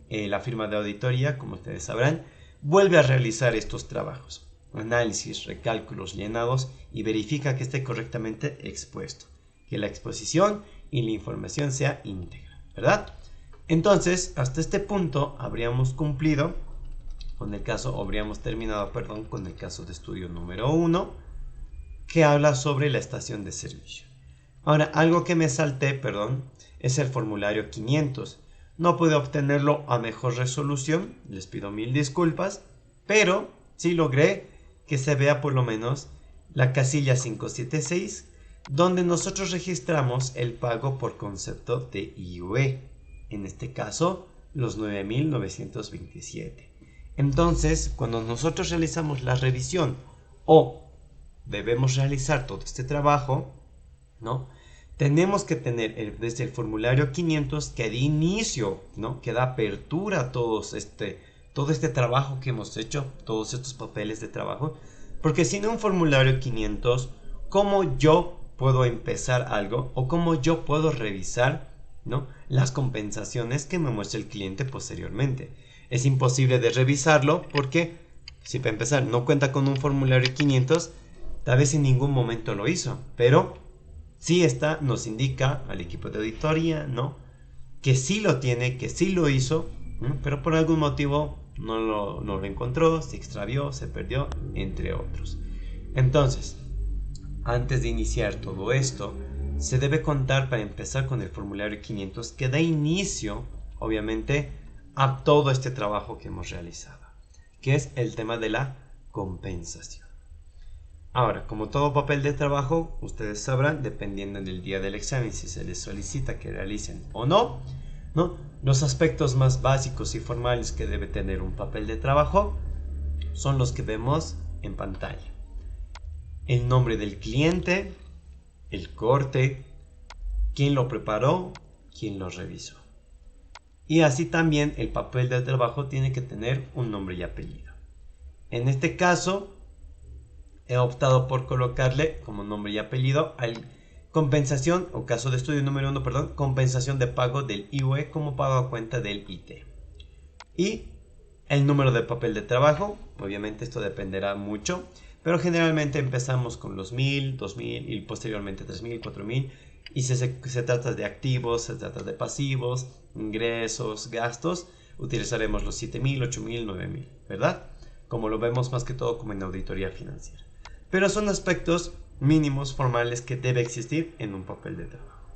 la firma de auditoría, como ustedes sabrán, vuelve a realizar estos trabajos. Análisis, recálculos, llenados y verifica que esté correctamente expuesto, que la exposición y la información sea íntegra, ¿verdad? Entonces, hasta este punto habríamos cumplido con el caso, habríamos terminado, perdón, con el caso de estudio número 1, que habla sobre la estación de servicio. Ahora, algo que me salté, perdón, es el formulario 500. No pude obtenerlo a mejor resolución, les pido mil disculpas, pero sí logré que se vea por lo menos la casilla 576, donde nosotros registramos el pago por concepto de IUE, en este caso los 9.927. Entonces, cuando nosotros realizamos la revisión o debemos realizar todo este trabajo, ¿no? Tenemos que tener desde el formulario 500 que de inicio, ¿no? Que da apertura a todo este trabajo que hemos hecho, todos estos papeles de trabajo, porque sin un formulario 500, ¿cómo yo puedo empezar algo o cómo yo puedo revisar, ¿no? Las compensaciones que me muestra el cliente posteriormente? Es imposible de revisarlo porque, si para empezar no cuenta con un formulario 500, tal vez en ningún momento lo hizo, pero sí nos indica al equipo de auditoría, ¿no? Que sí lo tiene, que sí lo hizo, ¿no? Pero por algún motivo no lo encontró, se extravió, se perdió, entre otros. Entonces, antes de iniciar todo esto, se debe contar para empezar con el formulario 500 que da inicio, obviamente, a todo este trabajo que hemos realizado, que es el tema de la compensación. Ahora, como todo papel de trabajo, ustedes sabrán, dependiendo del día del examen, si se les solicita que realicen o no, ¿no? Los aspectos más básicos y formales que debe tener un papel de trabajo son los que vemos en pantalla. El nombre del cliente, el corte, quién lo preparó, quién lo revisó. Y así también el papel de trabajo tiene que tener un nombre y apellido. En este caso, he optado por colocarle como nombre y apellido al compensación, o caso de estudio número 1, perdón, compensación de pago del IUE como pago a cuenta del IT. Y el número de papel de trabajo, obviamente esto dependerá mucho, pero generalmente empezamos con los 1000, 2000 y posteriormente 3000, 4000. Y si se trata de activos, se trata de pasivos, ingresos, gastos, utilizaremos los 7000, 8000, 9000, ¿verdad? Como lo vemos más que todo como en auditoría financiera. Pero son aspectos mínimos formales que debe existir en un papel de trabajo.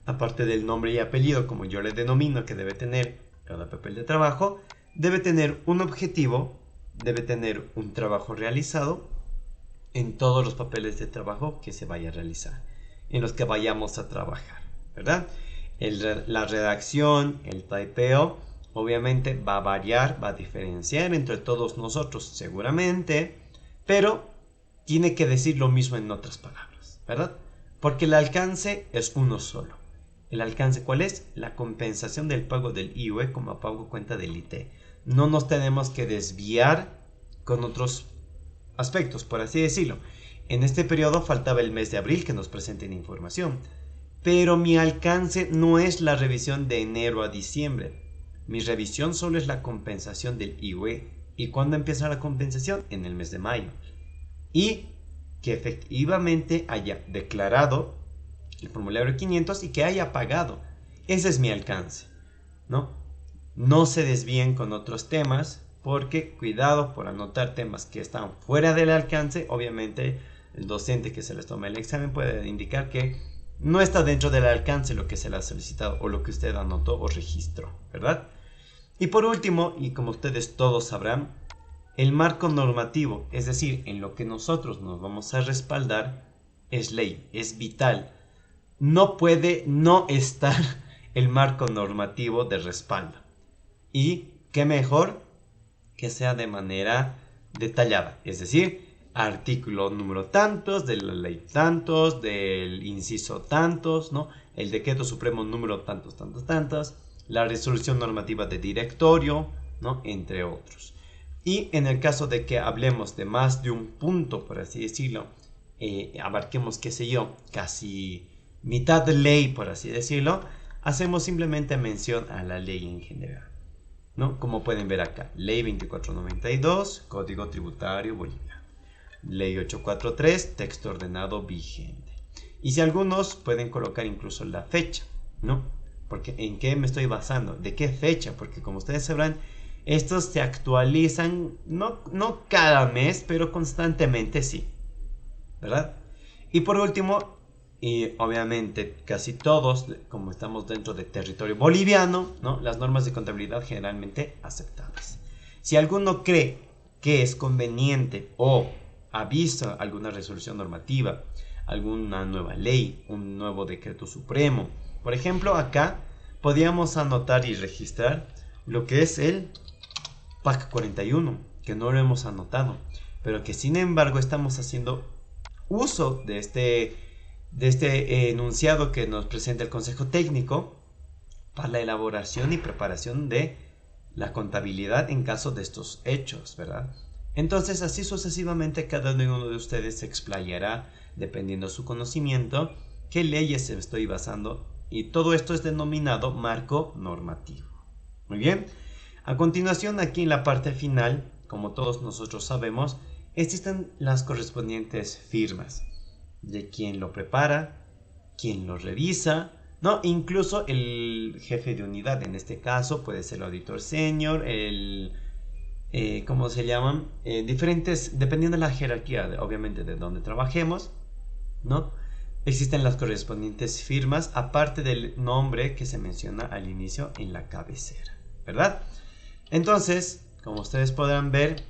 Aparte del nombre y apellido, como yo le denomino que debe tener cada papel de trabajo, debe tener un objetivo, debe tener un trabajo realizado en todos los papeles de trabajo que se vaya a realizar, en los que vayamos a trabajar, ¿verdad? La redacción, el typeo, obviamente va a variar, va a diferenciar entre todos nosotros seguramente, pero tiene que decir lo mismo en otras palabras, ¿verdad? Porque el alcance es uno solo. ¿El alcance cuál es? La compensación del pago del IUE como pago cuenta del IT. No nos tenemos que desviar con otros aspectos, por así decirlo. En este periodo faltaba el mes de abril que nos presenten información, pero mi alcance no es la revisión de enero a diciembre. Mi revisión solo es la compensación del IUE. ¿Y cuándo empieza la compensación? En el mes de mayo. Y que efectivamente haya declarado el formulario 500 y que haya pagado. Ese es mi alcance, ¿no? No se desvíen con otros temas, porque cuidado por anotar temas que están fuera del alcance. Obviamente el docente que se les toma el examen puede indicar que no está dentro del alcance lo que se le ha solicitado o lo que usted anotó o registró, ¿verdad? Y por último, y como ustedes todos sabrán, el marco normativo, es decir, en lo que nosotros nos vamos a respaldar, es ley, es vital. No puede no estar el marco normativo de respaldo. Y qué mejor que sea de manera detallada, es decir, artículo número tantos, de la ley tantos, del inciso tantos, ¿no? El decreto supremo número tantos, tantos, tantos, la resolución normativa de directorio, ¿no? Entre otros. Y en el caso de que hablemos de más de un punto, por así decirlo, abarquemos, qué sé yo, casi mitad de ley, por así decirlo, hacemos simplemente mención a la ley en general, ¿no? Como pueden ver acá, ley 2492, Código Tributario Boliviano. Ley 843, texto ordenado vigente. Y si algunos pueden colocar incluso la fecha, ¿no? Porque ¿en qué me estoy basando? ¿De qué fecha? Porque como ustedes sabrán, estos se actualizan no cada mes, pero constantemente sí, ¿verdad? Y por último, y obviamente casi todos, como estamos dentro de territorio boliviano, ¿no? Las normas de contabilidad generalmente aceptadas. Si alguno cree que es conveniente o ha visto alguna resolución normativa, alguna nueva ley, un nuevo decreto supremo, por ejemplo, acá podríamos anotar y registrar lo que es el PAC 41, que no lo hemos anotado, pero que sin embargo estamos haciendo uso de este enunciado que nos presenta el Consejo Técnico para la elaboración y preparación de la contabilidad en caso de estos hechos, ¿verdad? Entonces, así sucesivamente, cada uno de ustedes se explayará, dependiendo de su conocimiento, qué leyes se estoy basando, y todo esto es denominado marco normativo. Muy bien. A continuación, aquí en la parte final, como todos nosotros sabemos, existen las correspondientes firmas de quien lo prepara, quien lo revisa, ¿no? Incluso el jefe de unidad, en este caso puede ser el auditor senior, ¿cómo se llaman? Diferentes, dependiendo de la jerarquía, obviamente, de donde trabajemos, ¿no? Existen las correspondientes firmas, aparte del nombre que se menciona al inicio en la cabecera, ¿verdad? Entonces, como ustedes podrán ver,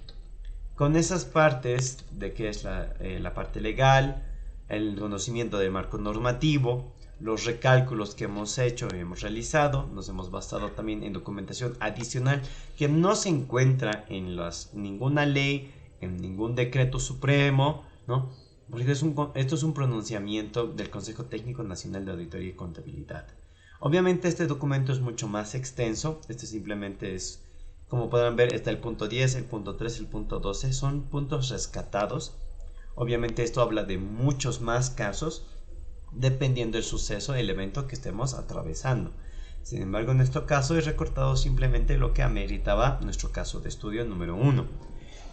con esas partes de que es la parte legal, el conocimiento del marco normativo, los recálculos que hemos hecho y hemos realizado, nos hemos basado también en documentación adicional que no se encuentra en ninguna ley, en ningún decreto supremo, ¿no? Porque esto es un pronunciamiento del Consejo Técnico Nacional de Auditoría y Contabilidad. Obviamente este documento es mucho más extenso, este simplemente es, como podrán ver, está el punto 10, el punto 3, el punto 12, son puntos rescatados. Obviamente esto habla de muchos más casos, dependiendo del suceso, el evento que estemos atravesando. Sin embargo, en este caso he recortado simplemente lo que ameritaba nuestro caso de estudio número 1.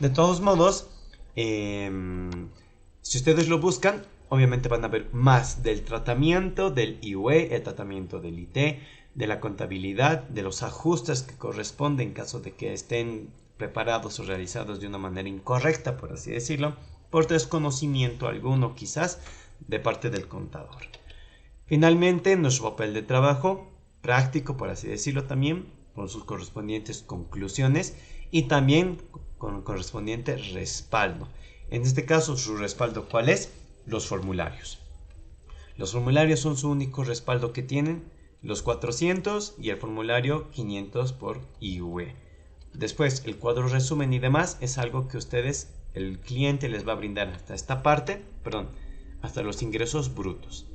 De todos modos, si ustedes lo buscan, obviamente van a ver más del tratamiento del IUE, el tratamiento del IT, de la contabilidad, de los ajustes que corresponden en caso de que estén preparados o realizados de una manera incorrecta, por así decirlo, por desconocimiento alguno quizás de parte del contador. Finalmente, nuestro papel de trabajo práctico, por así decirlo también, con sus correspondientes conclusiones y también con correspondiente respaldo. En este caso, su respaldo, ¿cuál es? Los formularios. Los formularios son su único respaldo que tienen, los 400 y el formulario 500 por IUE. Después, el cuadro resumen y demás es algo que ustedes, el cliente les va a brindar hasta esta parte, hasta los ingresos brutos.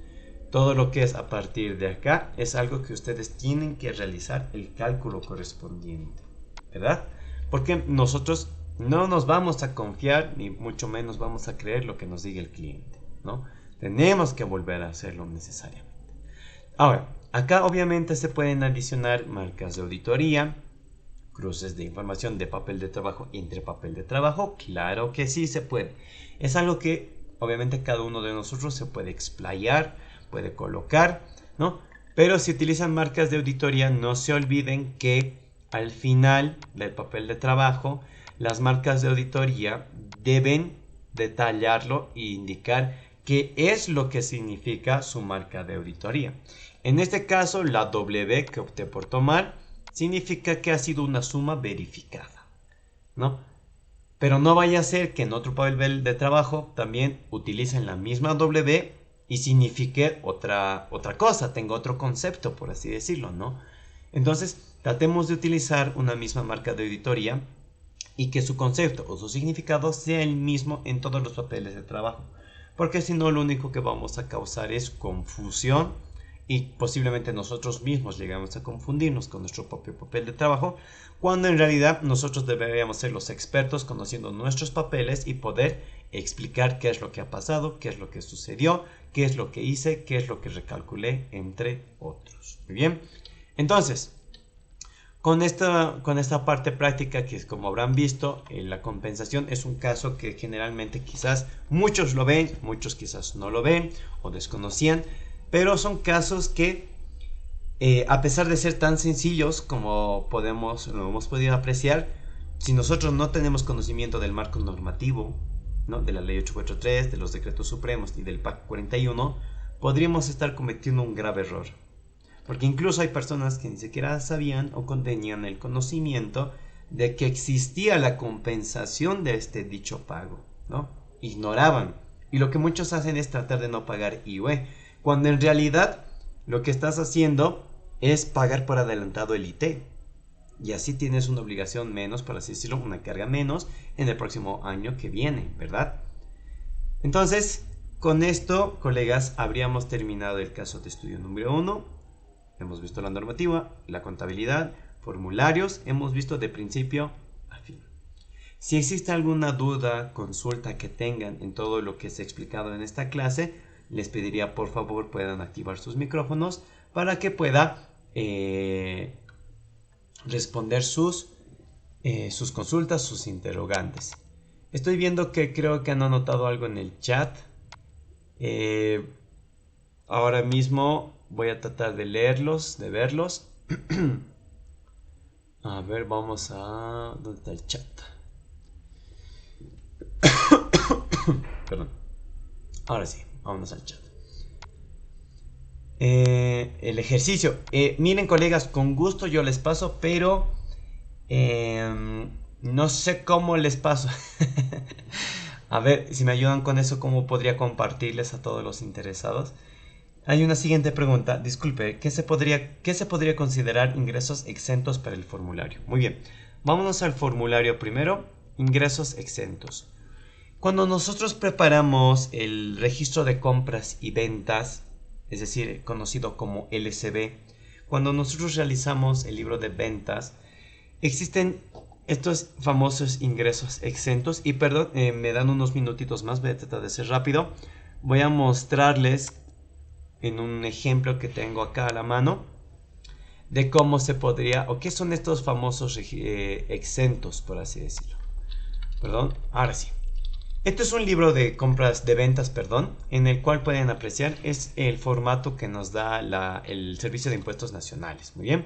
Todo lo que es a partir de acá es algo que ustedes tienen que realizar el cálculo correspondiente, ¿verdad? Porque nosotros no nos vamos a confiar, ni mucho menos vamos a creer lo que nos diga el cliente, ¿no? Tenemos que volver a hacerlo necesariamente. Ahora, acá obviamente se pueden adicionar marcas de auditoría, cruces de información de papel de trabajo entre papel de trabajo. Claro que sí se puede. Es algo que obviamente cada uno de nosotros se puede explayar, puede colocar, ¿no? Pero si utilizan marcas de auditoría, no se olviden que al final del papel de trabajo, las marcas de auditoría deben detallarlo e indicar qué es lo que significa su marca de auditoría. En este caso, la W que opté por tomar significa que ha sido una suma verificada, ¿no? Pero no vaya a ser que en otro papel de trabajo también utilicen la misma W y signifique otra cosa, tenga otro concepto, por así decirlo, ¿no? Entonces, tratemos de utilizar una misma marca de auditoría y que su concepto o su significado sea el mismo en todos los papeles de trabajo. Porque si no, lo único que vamos a causar es confusión y posiblemente nosotros mismos llegamos a confundirnos con nuestro propio papel de trabajo, cuando en realidad nosotros deberíamos ser los expertos conociendo nuestros papeles y poder explicar qué es lo que ha pasado, qué es lo que sucedió, qué es lo que hice, qué es lo que recalculé, entre otros. Muy bien, entonces, con esta parte práctica que, como habrán visto, la compensación es un caso que generalmente quizás muchos lo ven, muchos quizás no lo ven o desconocían, pero son casos que a pesar de ser tan sencillos como lo hemos podido apreciar, si nosotros no tenemos conocimiento del marco normativo, ¿no?, de la ley 843, de los decretos supremos y del PAC 41, podríamos estar cometiendo un grave error. Porque incluso hay personas que ni siquiera sabían o tenían el conocimiento de que existía la compensación de este dicho pago, ¿no? Ignoraban. Y lo que muchos hacen es tratar de no pagar IVA, cuando en realidad lo que estás haciendo es pagar por adelantado el IT. Y así tienes una obligación menos, por así decirlo, una carga menos en el próximo año que viene, ¿verdad? Entonces, con esto, colegas, habríamos terminado el caso de estudio número 1. Hemos visto la normativa, la contabilidad, formularios, hemos visto de principio a fin. Si existe alguna duda, consulta que tengan en todo lo que se ha explicado en esta clase, les pediría por favor puedan activar sus micrófonos para que pueda responder sus consultas, sus interrogantes. Estoy viendo que creo que han anotado algo en el chat. Ahora mismo voy a tratar de leerlos, de verlos. A ver, vamos a... ¿dónde está el chat? Perdón. Ahora sí, vámonos al chat. El ejercicio. Miren, colegas, con gusto yo les paso, pero no sé cómo les paso. A ver, si me ayudan con eso, ¿cómo podría compartirles a todos los interesados? Hay una siguiente pregunta. Disculpe, ¿qué se podría considerar ingresos exentos para el formulario? Muy bien, vámonos al formulario primero. Ingresos exentos. Cuando nosotros preparamos el registro de compras y ventas, es decir, conocido como LCB, cuando nosotros realizamos el libro de ventas, existen estos famosos ingresos exentos. Y perdón, me dan unos minutitos más, voy a tratar de ser rápido. Voy a mostrarles en un ejemplo que tengo acá a la mano de cómo se podría, o qué son estos famosos exentos, por así decirlo. Perdón, ahora sí. Este es un libro de compras, de ventas, perdón, en el cual pueden apreciar es el formato que nos da el Servicio de Impuestos Nacionales. Muy bien.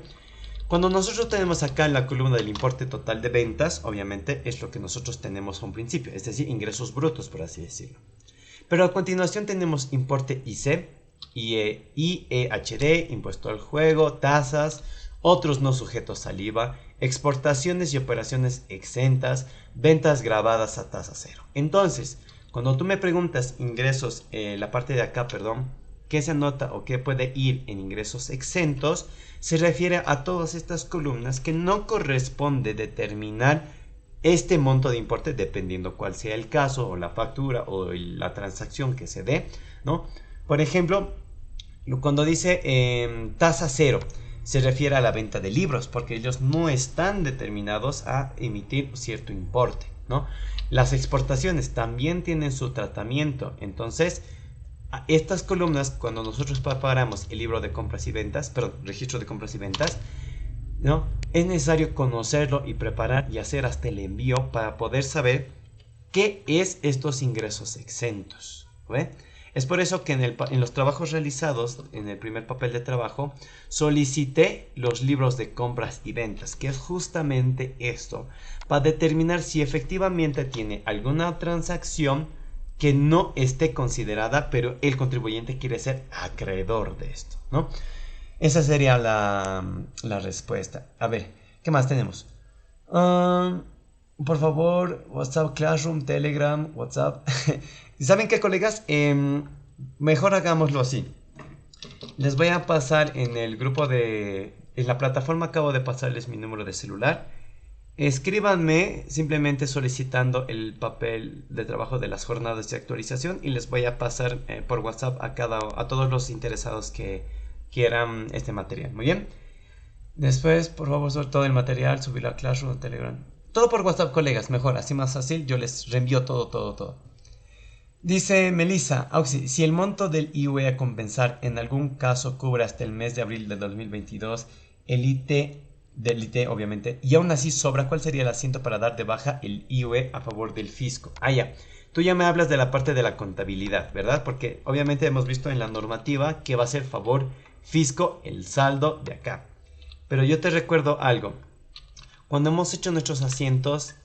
Cuando nosotros tenemos acá la columna del importe total de ventas, obviamente es lo que nosotros tenemos a un principio, es decir, ingresos brutos, por así decirlo. Pero a continuación tenemos importe IC, IEHD, impuesto al juego, tasas, otros no sujetos al IVA, exportaciones y operaciones exentas, ventas grabadas a tasa cero. Entonces, cuando tú me preguntas ingresos, la parte de acá, perdón, ¿qué se anota o qué puede ir en ingresos exentos? Se refiere a todas estas columnas que no corresponde determinar este monto de importe, dependiendo cuál sea el caso, o la factura, o la transacción que se dé, ¿no? Por ejemplo, cuando dice tasa cero, se refiere a la venta de libros, porque ellos no están determinados a emitir cierto importe, ¿no? Las exportaciones también tienen su tratamiento. Entonces, estas columnas, cuando nosotros preparamos el libro de compras y ventas, perdón, registro de compras y ventas, ¿no?, es necesario conocerlo y preparar y hacer hasta el envío para poder saber qué es estos ingresos exentos, ¿ve? Es por eso que en los trabajos realizados, en el primer papel de trabajo, solicité los libros de compras y ventas, que es justamente esto, para determinar si efectivamente tiene alguna transacción que no esté considerada, pero el contribuyente quiere ser acreedor de esto, ¿no? Esa sería la respuesta. A ver, ¿qué más tenemos? Por favor, WhatsApp, Classroom, Telegram, WhatsApp. ¿Saben qué, colegas? Mejor hagámoslo así. Les voy a pasar en el grupo en la plataforma acabo de pasarles mi número de celular. Escríbanme simplemente solicitando el papel de trabajo de las jornadas de actualización y les voy a pasar por WhatsApp a todos los interesados que quieran este material. Muy bien. Después, por favor, sobre todo el material, subirlo a Classroom o Telegram. Todo por WhatsApp, colegas, mejor, así más fácil. Yo les reenvío todo. Dice Melissa, Auxi, si el monto del IUE a compensar en algún caso cubre hasta el mes de abril de 2022, el IT del IT obviamente, y aún así sobra, ¿cuál sería el asiento para dar de baja el IUE a favor del fisco? Ah, ya, tú ya me hablas de la parte de la contabilidad, ¿verdad? Porque obviamente hemos visto en la normativa que va a ser favor fisco el saldo de acá. Pero yo te recuerdo algo, cuando hemos hecho nuestros asientos,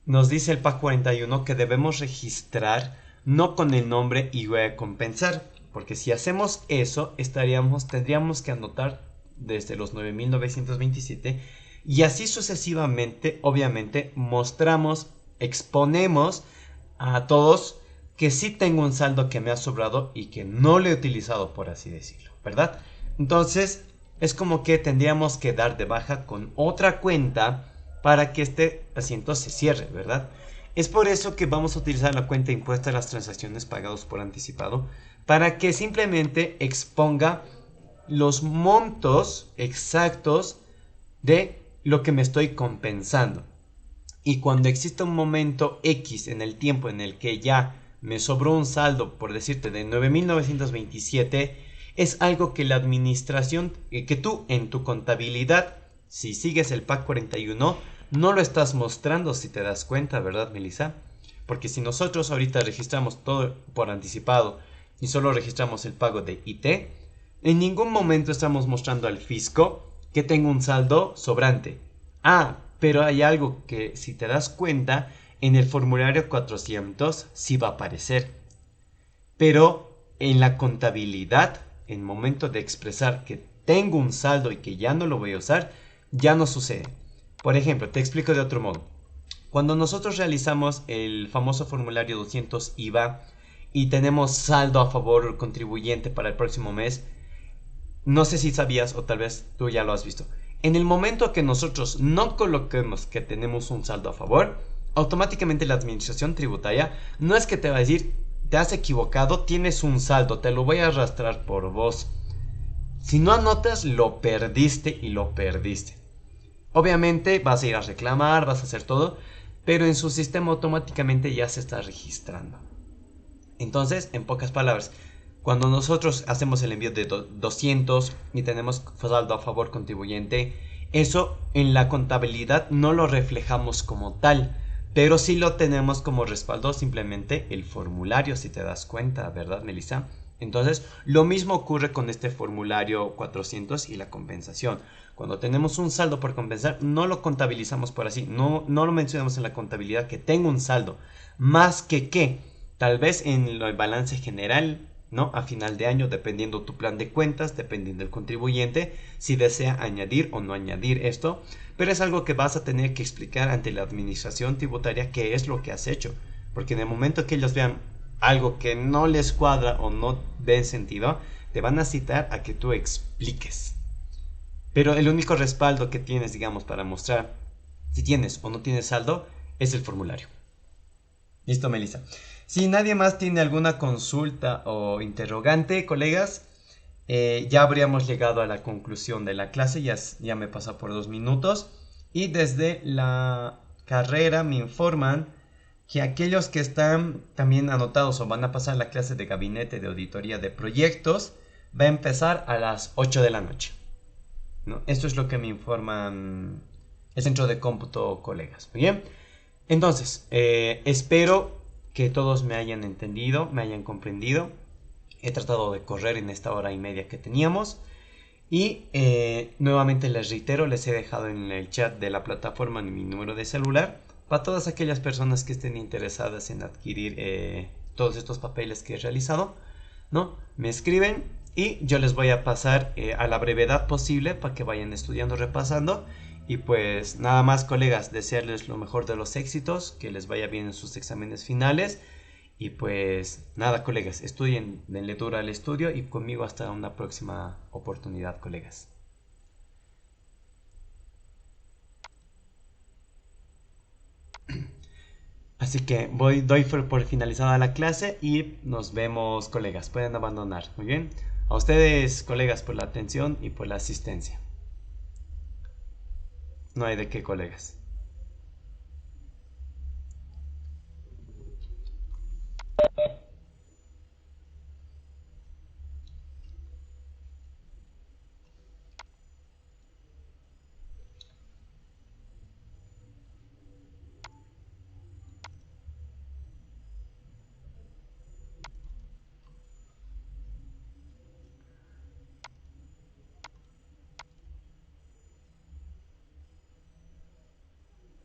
nos dice el PAC 41 que debemos registrar no con el nombre IUE a compensar, porque si hacemos eso, tendríamos que anotar desde los 9.927 y así sucesivamente, obviamente, exponemos a todos que sí tengo un saldo que me ha sobrado y que no lo he utilizado, por así decirlo, ¿verdad? Entonces, es como que tendríamos que dar de baja con otra cuenta para que este asiento se cierre, ¿verdad? Es por eso que vamos a utilizar la cuenta impuesta a las transacciones pagados por anticipado para que simplemente exponga los montos exactos de lo que me estoy compensando. Y cuando exista un momento X en el tiempo en el que ya me sobró un saldo, por decirte, de 9.927, es algo que la administración, que tú en tu contabilidad, si sigues el PAC 41, no lo estás mostrando, si te das cuenta, ¿verdad, Melissa? Porque si nosotros ahorita registramos todo por anticipado y solo registramos el pago de IT, en ningún momento estamos mostrando al fisco que tengo un saldo sobrante. Ah, pero hay algo que, si te das cuenta, en el formulario 400 sí va a aparecer. Pero en la contabilidad, en momento de expresar que tengo un saldo y que ya no lo voy a usar, ya no sucede. Por ejemplo, te explico de otro modo. Cuando nosotros realizamos el famoso formulario 200 IVA y tenemos saldo a favor contribuyente para el próximo mes, no sé si sabías o tal vez tú ya lo has visto. En el momento que nosotros no coloquemos que tenemos un saldo a favor, automáticamente la administración tributaria no es que te va a decir, te has equivocado, tienes un saldo, te lo voy a arrastrar por vos. Si no anotas, lo perdiste y lo perdiste. Obviamente vas a ir a reclamar, vas a hacer todo, pero en su sistema automáticamente ya se está registrando. Entonces, en pocas palabras, cuando nosotros hacemos el envío de 200 y tenemos saldo a favor contribuyente, eso en la contabilidad no lo reflejamos como tal, pero sí lo tenemos como respaldo simplemente el formulario, si te das cuenta, ¿verdad, Melissa? Entonces, lo mismo ocurre con este formulario 400 y la compensación. Cuando tenemos un saldo por compensar, no lo contabilizamos por así, no lo mencionamos en la contabilidad que tengo un saldo, más que tal vez en el balance general, ¿no? A final de año, dependiendo tu plan de cuentas, dependiendo del contribuyente, si desea añadir o no añadir esto, pero es algo que vas a tener que explicar ante la administración tributaria qué es lo que has hecho, porque en el momento que ellos vean algo que no les cuadra o no ven sentido, te van a citar a que tú expliques. Pero el único respaldo que tienes, digamos, para mostrar si tienes o no tienes saldo, es el formulario. Listo, Melissa. Si nadie más tiene alguna consulta o interrogante, colegas, ya habríamos llegado a la conclusión de la clase. Ya me pasa por 2 minutos. Y desde la carrera me informan que aquellos que están también anotados o van a pasar la clase de gabinete de auditoría de proyectos, va a empezar a las 8 de la noche. ¿No? Esto es lo que me informan el centro de cómputo, colegas. Muy bien. Entonces, espero que todos me hayan entendido, me hayan comprendido. He tratado de correr en esta hora y media que teníamos. Y nuevamente les reitero, les he dejado en el chat de la plataforma mi número de celular para todas aquellas personas que estén interesadas en adquirir todos estos papeles que he realizado, ¿no? Me escriben y yo les voy a pasar a la brevedad posible para que vayan estudiando, repasando. Y pues nada más, colegas, desearles lo mejor de los éxitos, que les vaya bien en sus exámenes finales. Y pues nada, colegas, estudien, denle duro al estudio y conmigo hasta una próxima oportunidad, colegas. Así que doy por finalizada la clase y nos vemos, colegas. Pueden abandonar. Muy bien. A ustedes, colegas, por la atención y por la asistencia. No hay de qué, colegas.